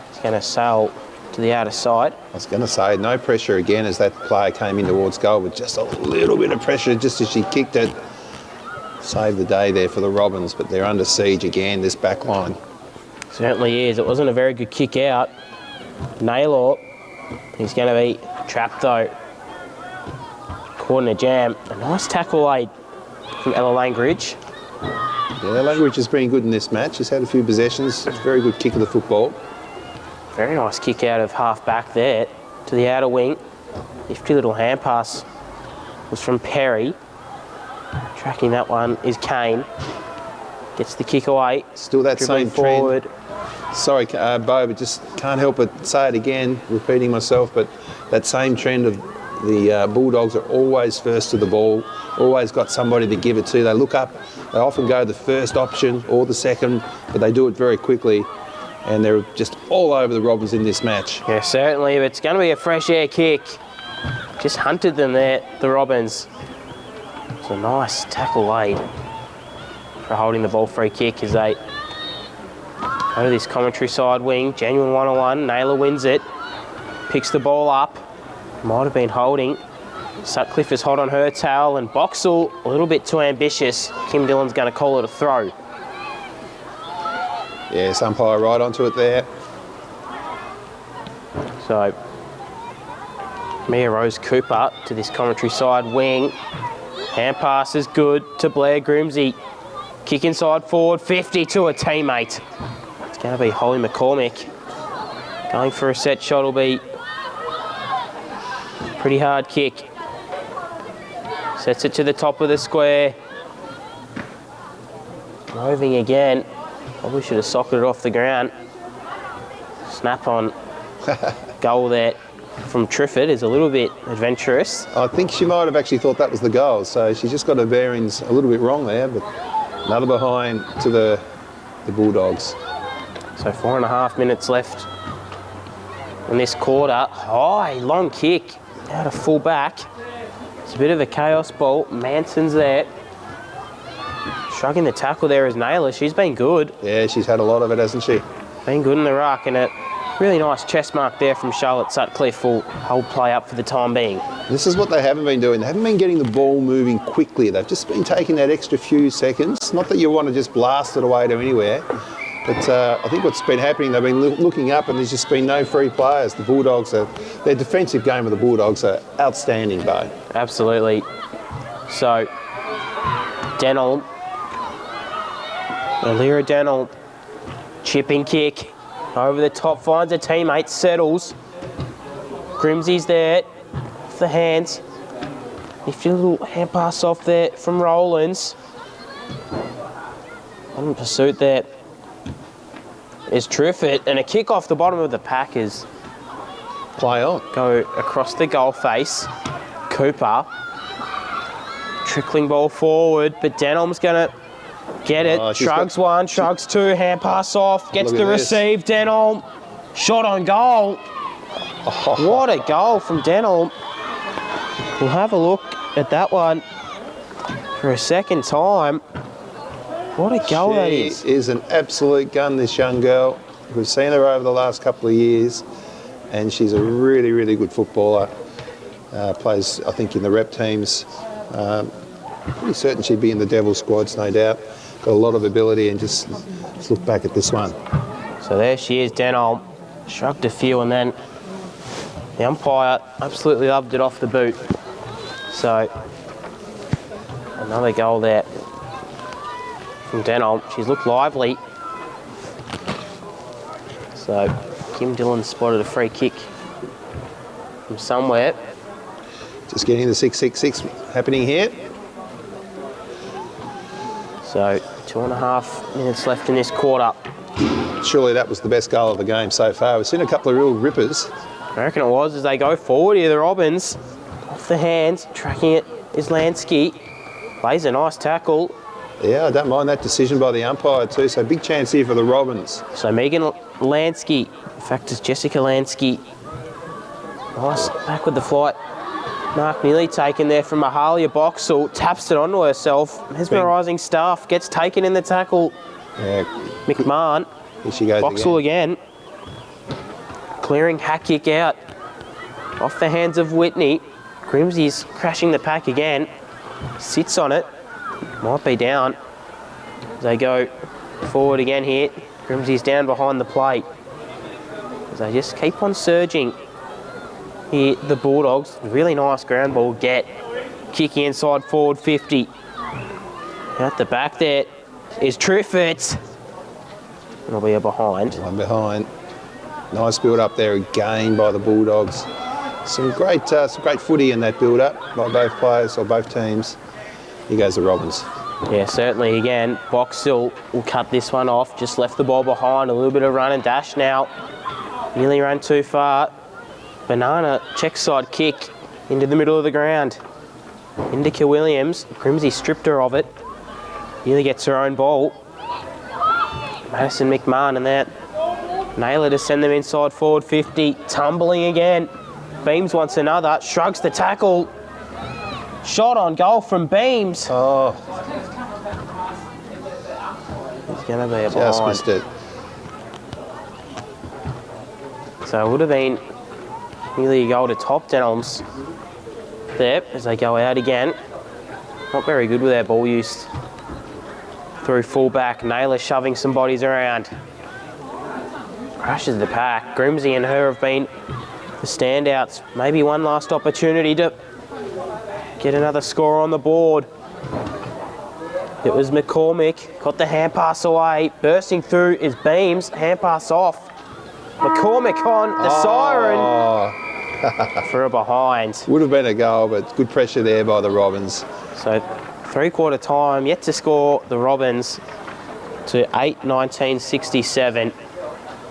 It's going to sail to the outer side. I was going to say, no pressure again as that player came in towards goal with just a little bit of pressure just as she kicked it. Saved the day there for the Robins, but they're under siege again, this back line. Certainly is. It wasn't a very good kick out. Naylor, he's going to be trapped though. caught in a jam. A nice tackle laid from Ella Langridge. Yeah, Langridge has been good in this match. He's had a few possessions. Very good kick of the football. Very nice kick out of half back there to the outer wing. Nifty little hand pass was from Perry. Tracking that one is Kane. Gets the kick away. Still that same forward. trend. Sorry, Beau, but just can't help but say it again, repeating myself, but that same trend of the Bulldogs are always first to the ball, always got somebody to give it to. They look up, they often go the first option or the second, but they do it very quickly, and they're just all over the Robins in this match. Yeah, certainly, but it's going to be a fresh air kick. Just hunted them there, the Robins. It's a nice tackle laid for holding the ball free kick as they go to this commentary side wing. Genuine one-on-one. Naylor wins it. Picks the ball up. Might have been holding. Sutcliffe is hot on her tail, and Boxall a little bit too ambitious. Kim Dillon's going to call it a throw. Yes, umpire right onto it there. So Mia Rose Cooper to this commentary side wing. Hand pass is good to Blair Grimsey. Kick inside forward, 50 to a teammate. It's going to be Holly McCormick. Going for a set shot will be a pretty hard kick. Sets it to the top of the square. Roving again. Probably should have socketed it off the ground. Snap on goal there from Trifford is a little bit adventurous. I think she might have actually thought that was the goal, so she's just got her bearings a little bit wrong there, but another behind to the Bulldogs. So 4.5 minutes left in this quarter. High, long kick out of full back. It's a bit of a chaos ball. Manson's there. Shrugging the tackle there is Naylor. She's been good. Yeah, she's had a lot of it, hasn't she? Been good in the ruck, and a really nice chest mark there from Charlotte Sutcliffe will hold play up for the time being. This is what they haven't been doing. They haven't been getting the ball moving quickly. They've just been taking that extra few seconds. Not that you want to just blast it away to anywhere, but I think what's been happening, they've been looking up and there's just been no free players. The Bulldogs, their defensive game of the Bulldogs are outstanding, Beau. Absolutely. So, Denholm. Alira Denholm. Chipping kick. Over the top, finds a teammate, settles. Grimsey's there. Off the hands. Nifty little hand pass off there from Rowlands. On pursuit there is Triffett, and a kick off the bottom of the pack is Play on. go across the goal face. Cooper. Trickling ball forward, but Denholm's going to get it. Shrugs one, shrugs two, hand pass off, gets the receive. Denholm, shot on goal. What a goal from Denholm. We'll have a look at that one for a second time. What a goal that is. She is an absolute gun, this young girl. We've seen her over the last couple of years, and she's a really, really good footballer. Plays, I think, in the rep teams. Pretty certain she'd be in the Devil squads, no doubt. Got a lot of ability, and just let's look back at this one. So there she is, Denholm. Shrugged a few, and then the umpire absolutely loved it off the boot. So another goal there from Denholm. She's looked lively. So Kim Dillon spotted a free kick from somewhere. Just getting the 6-6-6 happening here. So 2.5 minutes left in this quarter. Surely that was the best goal of the game so far. We've seen a couple of real rippers. I reckon it was as they go forward here, the Robins. Off the hands, tracking it is Lansky. Lays a nice tackle. Yeah, I don't mind that decision by the umpire too, so big chance here for the Robins. So Megan Lansky, in fact it's Jessica Lansky. Nice, back with the flight. Mark nearly taken there from Mahalia Boxall, taps it onto herself. Mesmerising stuff, gets taken in the tackle. Yeah. McMahon, Here she goes Boxall again. Clearing hack kick out. Off the hands of Whitney. Grimsey's crashing the pack again. Sits on it. Might be down. As they go forward again here. Grimsey's down behind the plate. As they just keep on surging. Here, the Bulldogs, really nice ground ball get. Kicking inside forward 50. At the back there is Triffett. It'll be a behind. One behind. Nice build up there again by the Bulldogs. Some great footy in that build up by both players or both teams. Here goes the Robins. Yeah, certainly again, Boxall will cut this one off. Just left the ball behind. A little bit of run and dash now. Nearly ran too far. Banana check side kick into the middle of the ground. Indica Williams. Grimsey stripped her of it. Nearly gets her own ball. Madison McMahon and that. Naylor to send them inside forward 50. Tumbling again. Beams wants another. Shrugs the tackle. Shot on goal from Beams. Oh. It's going to be a Just behind. missed it. So it would have been nearly a goal to top Denham's there as they go out again. Not very good with their ball use. Through full back. Naylor shoving some bodies around. Crashes the pack. Grimsey and her have been the standouts. Maybe one last opportunity to get another score on the board. It was McCormick. Got the hand pass away. Bursting through is Beams. Hand pass off. McCormick on the siren for a behind. Would have been a goal, but good pressure there by the Robins. So 3/4 time, yet to score the Robins to 8-19-67.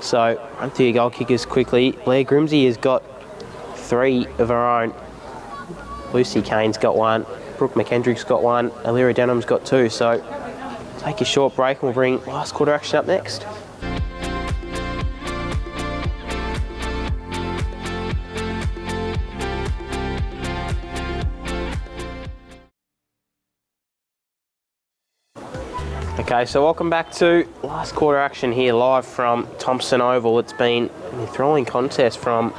So run through your goal kickers quickly. Blair Grimsey has got 3 of her own. Lucy Kane's got 1. Brooke McKendrick's got 1. Alira Denham's got 2. So take a short break and we'll bring last quarter action up next. Okay, so welcome back to last quarter action here live from Thompson Oval. It's been an enthralling contest from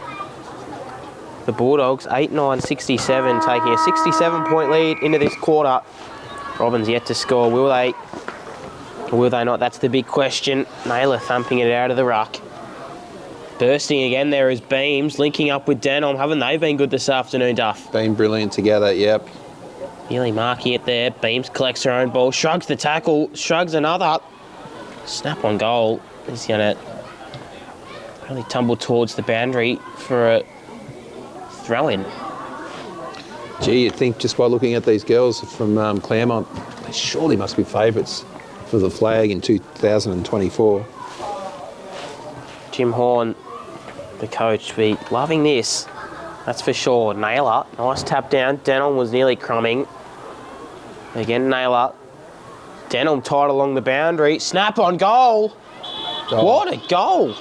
the Bulldogs, 8-9-67, taking a 67-point lead into this quarter. Robins yet to score. Will they not? That's the big question. Naylor thumping it out of the ruck. Bursting again there is Beams, linking up with Denham. Haven't they been good this afternoon, Duff? Been brilliant together, yep. Nearly marking it there. Beams collects her own ball, shrugs the tackle, shrugs another. Snap on goal. He's going to really tumble towards the boundary for a throw-in. Gee, you'd think just by looking at these girls from Claremont, they surely must be favourites for the flag in 2024. Jim Horn, the coach, be loving this. That's for sure. Naylor, nice tap down. Denham was nearly crumbing. Again, Naylor. Denham tied along the boundary. Snap on goal. Oh. What a goal.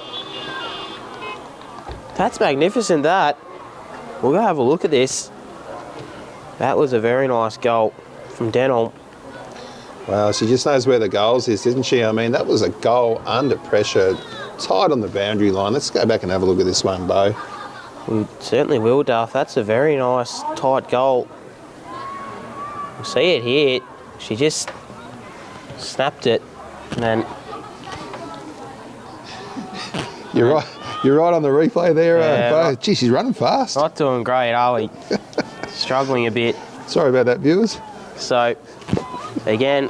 That's magnificent, that. We'll go have a look at this. That was a very nice goal from Denham. Wow, she just knows where the goals is, doesn't she? I mean, that was a goal under pressure, tied on the boundary line. Let's go back and have a look at this one, Beau. We certainly will, Duff. That's a very nice, tight goal. We'll see it here. She just snapped it and then... You're right on the replay there, Yeah, Beau. Gee, she's running fast. Not doing great, are we? Struggling a bit. Sorry about that, viewers. So, again,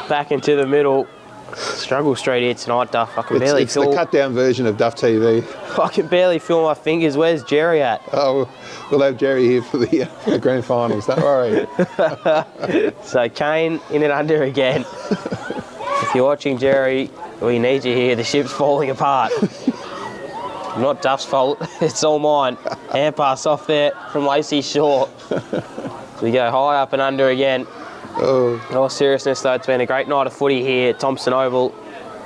back into the middle. Struggle straight here tonight, Duff. I can barely It's feel... the cut-down version of Duff TV. I can barely feel my fingers. Where's Jerry at? Oh, we'll have Jerry here for the grand finals, don't worry. So Kane in and under again. If you're watching Jerry, we need you here. The ship's falling apart. Not Duff's fault. It's all mine. Hand pass off there from Lacey Shaw. So we go high up and under again. Oh, In all seriousness, though, it's been a great night of footy here at Thompson Oval.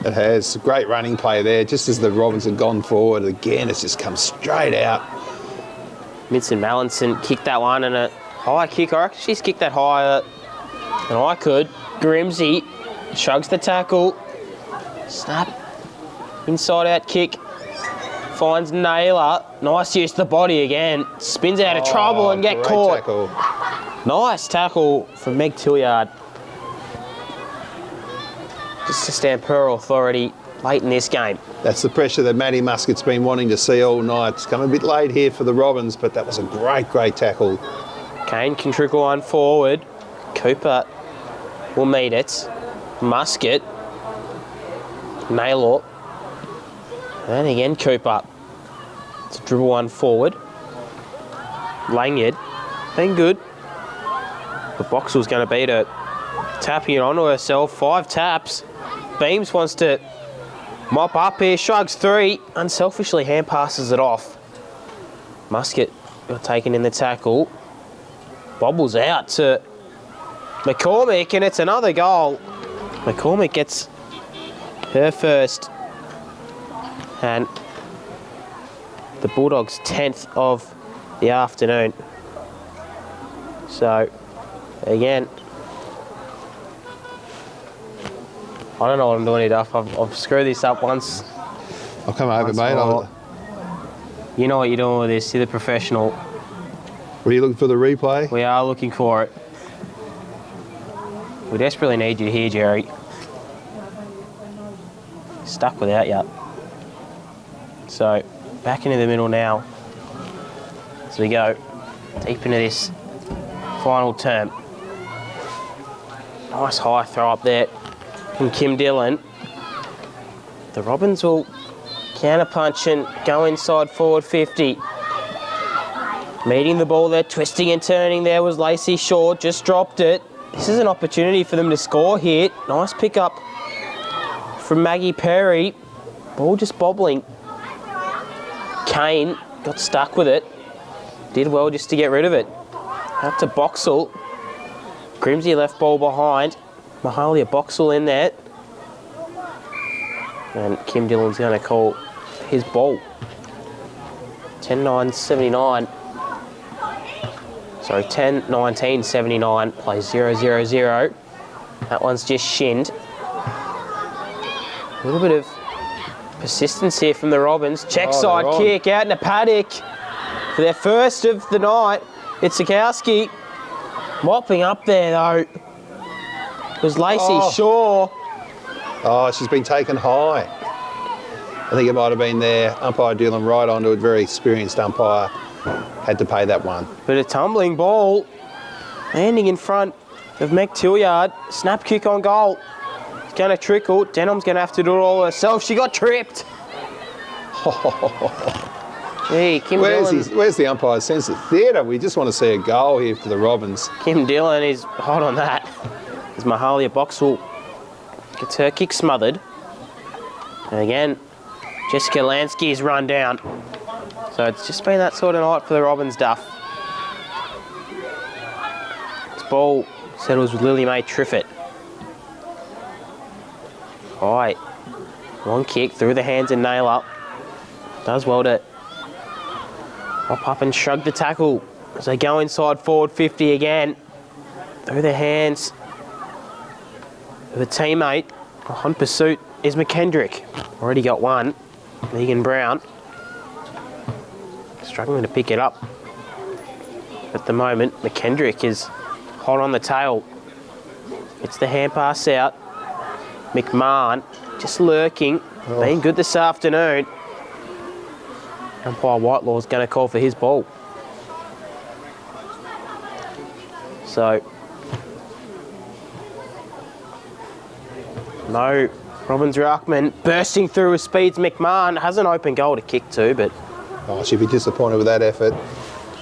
it has. Great running play there. Just as the Robins had gone forward, again, it's just come straight out. Midson Mallinson kicked that one and a high kick. I reckon she's kicked that higher than I could. Grimsey shrugs the tackle. Snap. Inside out kick. Finds Naylor. Nice use of the body again. Spins out of trouble and get Great caught. tackle. Nice tackle from Meg Tilliard. Just to stand per authority late in this game. That's the pressure that Maddie Muscat's been wanting to see all night. It's come a bit late here for the Robins, but that was a great tackle. Kane can trickle one forward. Cooper will meet it. Musket. Naylor. And again Cooper. To dribble one forward. Lanyard. Been good. But Boxall's going to beat her. Tapping it onto herself. 5 taps. Beams wants to mop up here. Shrugs 3. Unselfishly hand passes it off. Musket got taken in the tackle. Bobbles out to McCormick, and it's another goal. McCormick gets her first. And the Bulldogs' 10th of the afternoon. So, again, I don't know what I'm doing here, Duff. I've screwed this up once. I'll come over, mate. You know what you're doing with this. You're the professional. Were you looking for the replay? We are looking for it. We desperately need you here, Jerry. Stuck without you. So, back into the middle now. As we go deep into this final term. Nice high throw up there from Kim Dillon. The Robins will counter punch and go inside forward 50. Meeting the ball there, twisting and turning there was Lacey Shaw, just dropped it. This is an opportunity for them to score here. Nice pick up from Maggie Perry. Ball just bobbling. Kane got stuck with it. Did well just to get rid of it. Out to Boxall. Grimsey left ball behind. Mahalia Boxall in there. And Kim Dillon's going to call his ball. 10-9-79. Sorry, 10-19-79. Plays 0-0-0. That one's just shinned. A little bit of persistence here from the Robins. Check side kick out in a paddock for their first of the night. It's Sikowski. Mopping up there though. It was Lacey Shaw. Oh, she's been taken high. I think it might have been there. Umpire Dillon right onto it. Very experienced umpire. Had to pay that one. But a tumbling ball. Landing in front of Meg Tilliard. Snap kick on goal. It's going to trickle. Denham's going to have to do it all herself. She got tripped. Gee, Kim Dillon. Where's the umpire's sense of theatre? We just want to see a goal here for the Robins. Kim Dillon is hot on that. As Mahalia Boxall gets her kick smothered. And again, Jessica Lansky's run down. So it's just been that sort of night for the Robins, Duff. This ball settles with Lily Mae Triffett. Right. Long kick through the hands of Naylor. Does well to hop up and shrug the tackle as they go inside forward 50 again. Through the hands of a teammate. On pursuit is McKendrick. Already got one. Megan Brown. Struggling to pick it up. At the moment, McKendrick is hot on the tail. It's the hand pass out. McMahon just lurking. Been good this afternoon. Umpire Whitelaw's going to call for his ball. So, no Robins Ruckman bursting through with speeds. McMahon has an open goal to kick to, but she'd be disappointed with that effort.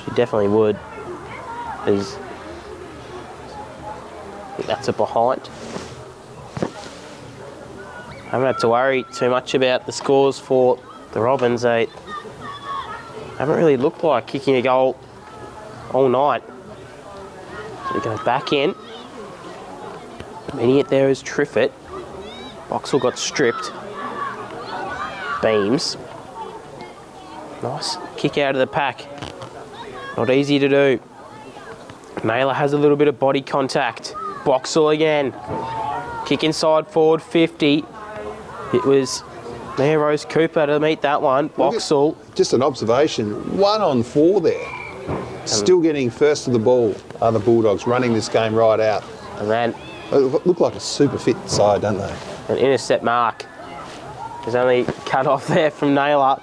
She definitely would. I think that's a behind. I haven't had to worry too much about the scores for the Robins. They haven't really looked like kicking a goal all night. So they're going back in. Meeting it there is Triffett. Boxall got stripped. Beams. Nice kick out of the pack. Not easy to do. Naylor has a little bit of body contact. Boxall again. Kick inside forward 50. It was Mia Rose Cooper to meet that one. Boxall. Just an observation. 1 on 4 there. Still getting first to the ball are the Bulldogs, running this game right out. And then they look like a super fit side, don't they? An intercept mark is only cut off there from Naylor.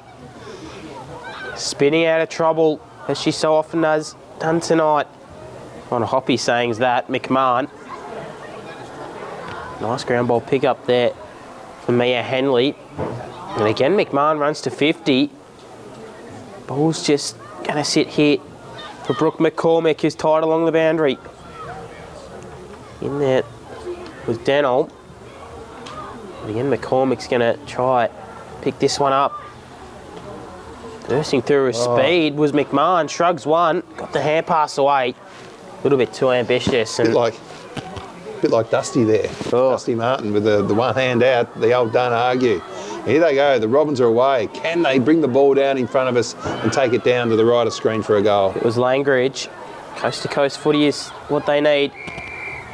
Spinning out of trouble, as she so often has done tonight. On a hoppy sayings that, McMahon. Nice ground ball pick up there for Mia Henley. And again, McMahon runs to 50. Ball's just going to sit here for Brooke McCormick, who's tied along the boundary. In there with Denholm. And again, McCormick's going to try pick this one up. Bursting through with speed was McMahon. Shrugs one, got the hand pass away. A little bit too ambitious. And bit like Dusty there. Dusty Martin with the one hand out. The old don't argue. Here they go. The Robins are away. Can they bring the ball down in front of us and take it down to the right of screen for a goal? It was Langridge. Coast to coast footy is what they need.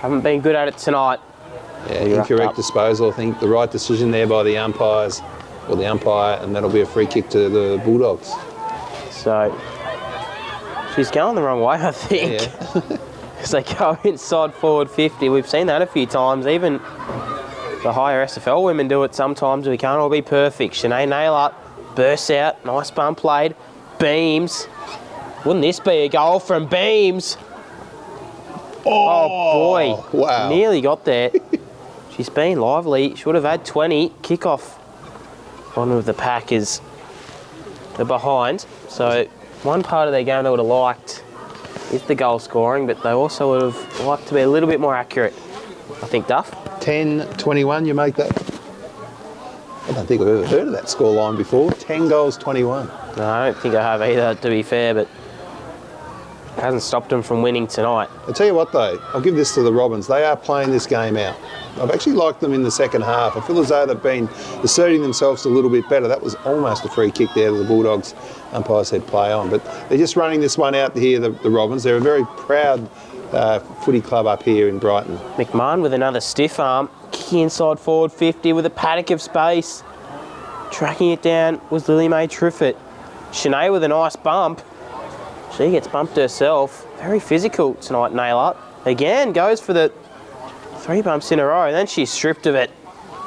Haven't been good at it tonight. Yeah, incorrect disposal. I think the right decision there by the umpires, or the umpire, and that'll be a free kick to the Bulldogs. So she's going the wrong way, I think. Yeah. As they go inside forward 50. We've seen that a few times. Even the higher SFL women do it sometimes. We can't all be perfect. Shanae Naylor bursts out. Nice bump played. Beams. Wouldn't this be a goal from Beams? Oh boy. Wow. Nearly got there. She's been lively. Should have had 20. Kickoff. Bottom of the pack is the behind. So one part of their game they would have liked is the goal scoring, but they also would have liked to be a little bit more accurate. I think, Duff? 10-21, you make that? I don't think I've ever heard of that scoreline before. 10 goals, 21. No, I don't think I have either, to be fair, but it hasn't stopped them from winning tonight. I'll tell you what, though, I'll give this to the Robins. They are playing this game out. I've actually liked them in the second half. I feel as though they've been asserting themselves a little bit better. That was almost a free kick there to the Bulldogs. Umpire said play on. But they're just running this one out here, the Robins. They're a very proud footy club up here in Brighton. McMahon with another stiff arm. Kicking inside forward 50 with a paddock of space. Tracking it down was Lily Mae Triffett. Shanae with a nice bump. She gets bumped herself. Very physical tonight, Naylor. Again, goes for the 3 bumps in a row, and then she's stripped of it.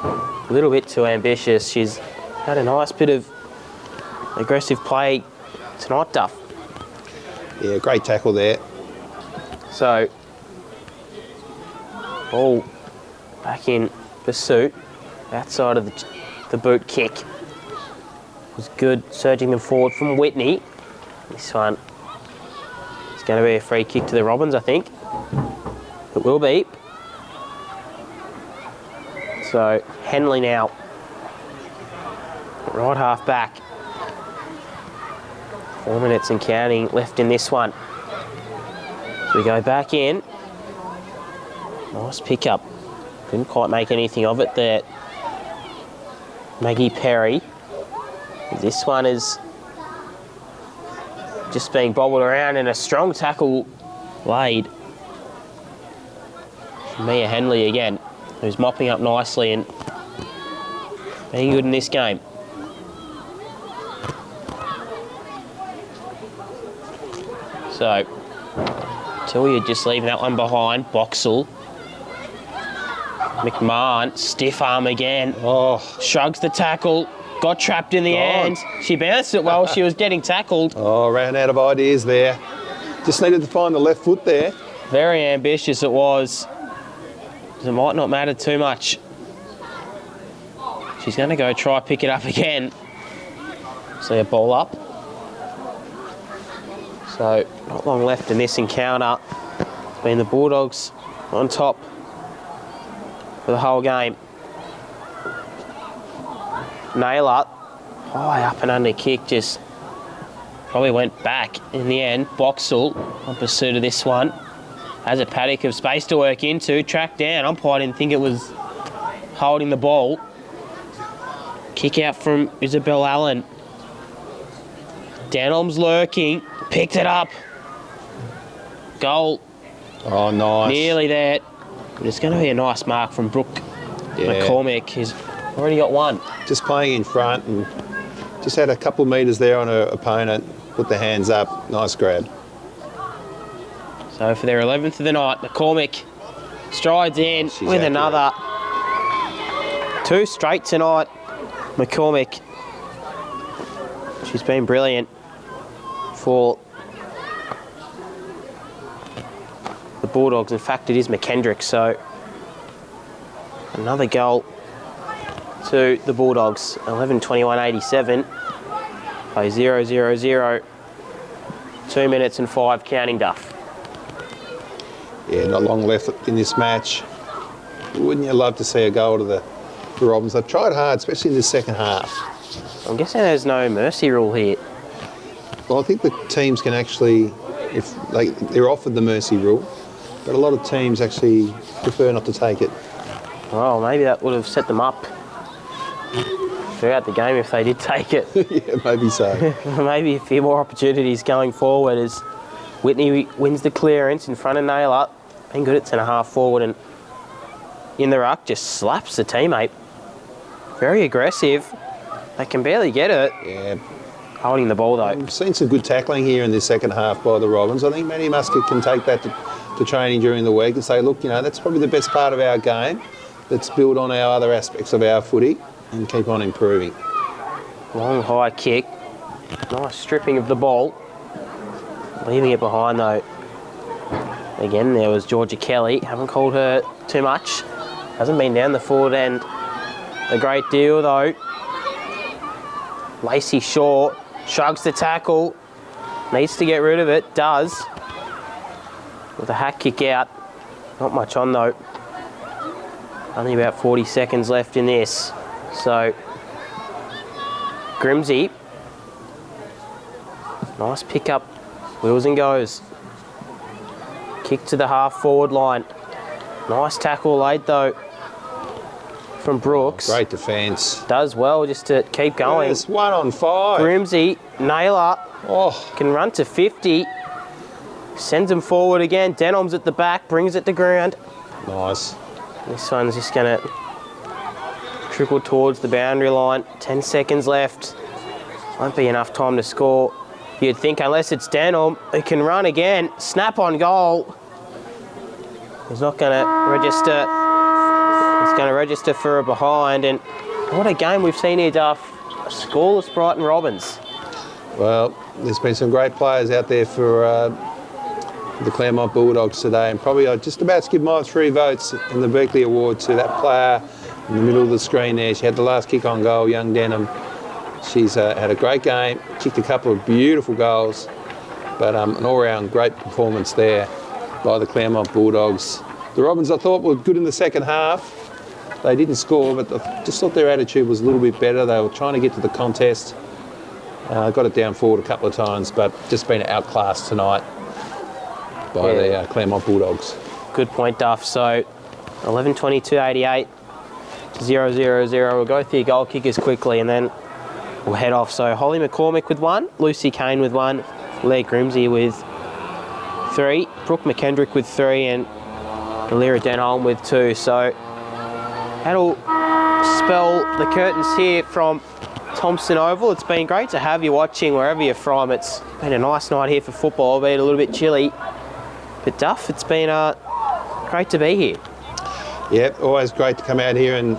A little bit too ambitious. She's had a nice bit of aggressive play tonight, Duff. Yeah, great tackle there. So, ball back in pursuit. Outside of the boot kick was good. Surging them forward from Whitney. This one is going to be a free kick to the Robins, I think. It will be. So, Henley now. Right half back. 4 minutes and counting left in this one. So we go back in. Nice pickup. Couldn't quite make anything of it there. Maggie Perry. This one is just being bobbled around, and a strong tackle laid. Mia Henley again, who's mopping up nicely and being good in this game. So, Tilly just leaving that one behind. Boxall. McMahon, stiff arm again. Oh, Shrugs the tackle. Got trapped in the end. She bounced it while she was getting tackled. Oh, ran out of ideas there. Just needed to find the left foot there. Very ambitious it was. It might not matter too much. She's going to go try pick it up again. See a ball up. So, not long left in this encounter. It's been the Bulldogs on top for the whole game. Naylor, high up and under kick, just probably went back in the end. Boxall on pursuit of this one. Has a paddock of space to work into. Tracked down. Umpire didn't think it was holding the ball. Kick out from Isabel Allen. Denholm's lurking. Picked it up. Goal. Oh, nice. Nearly there. But it's going to be a nice mark from Brooke McCormick, who's already got one. Just playing in front and just had a couple of metres there on her opponent. Put the hands up. Nice grab. So for their 11th of the night, McCormick strides in with another. 2 straight tonight. McCormick. She's been brilliant for Bulldogs. In fact, it is McKendrick, so another goal to the Bulldogs. 11:21.87 by 0-0-0. 2 minutes and 5 counting, Duff. Yeah, not long left in this match. Wouldn't you love to see a goal to the Robins? They've tried hard, especially in the second half. I'm guessing there's no mercy rule here. Well, I think the teams can actually, if they're offered the mercy rule, but a lot of teams actually prefer not to take it. Well, maybe that would have set them up throughout the game if they did take it. Yeah, maybe so. Maybe a few more opportunities going forward as Whitney wins the clearance in front of Naylor. Been good at centre-half forward and in the ruck, just slaps the teammate. Very aggressive. They can barely get it. Yeah. Holding the ball though. We've seen some good tackling here in this second half by the Robins. I think Manny Muscat can take that to training during the week and say, look, you know, that's probably the best part of our game. Let's build on our other aspects of our footy and keep on improving. Long high kick. Nice stripping of the ball. Leaving it behind though. Again, there was Georgia Kelly. Haven't called her too much. Hasn't been down the forward end a great deal though. Lacey Shaw shrugs the tackle. Needs to get rid of it. Does. With a hack kick out. Not much on though. Only about 40 seconds left in this. So, Grimsey. Nice pick up. Wheels and goes. Kick to the half forward line. Nice tackle laid though from Brooks. Great defence. Does well just to keep going. It's 1 on 5. Grimsey, Naylor Oh, can run to 50. Sends him forward again. Denham's at the back, brings it to ground. nice. This one's just going to trickle towards the boundary line. 10 seconds left. Won't be enough time to score, you'd think, unless it's Denham who can run again. Snap on goal. He's not going to register. He's going to register for a behind. And what a game we've seen here, Duff. Scoreless Brighton Robins. Well, there's been some great players out there for the Claremont Bulldogs today, and probably I'd just about give my 3 votes in the Berkeley Award to that player in the middle of the screen there. She had the last kick on goal, young Denham. She's had a great game, kicked a couple of beautiful goals, but an all-round great performance there by the Claremont Bulldogs. The Robins, I thought, were good in the second half. They didn't score, but I just thought their attitude was a little bit better. They were trying to get to the contest. Got it down forward a couple of times, but just been outclassed tonight by the Claremont Bulldogs. Good point, Duff. So 11:22.88, 0-0-0. We'll go through your goal kickers quickly and then we'll head off. So Holly McCormick with 1, Lucy Kane with 1, Leah Grimsey with 3, Brooke McKendrick with 3, and Alira Denholm with 2. So that'll spell the curtains here from Thompson Oval. It's been great to have you watching wherever you're from. It's been a nice night here for football, albeit a little bit chilly. But Duff, it's been great to be here. Yeah, always great to come out here and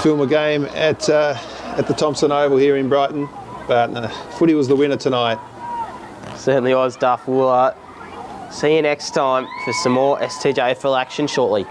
film a game at the Thompson Oval here in Brighton. But footy was the winner tonight. Certainly was, Duff. We'll see you next time for some more STJFL action shortly.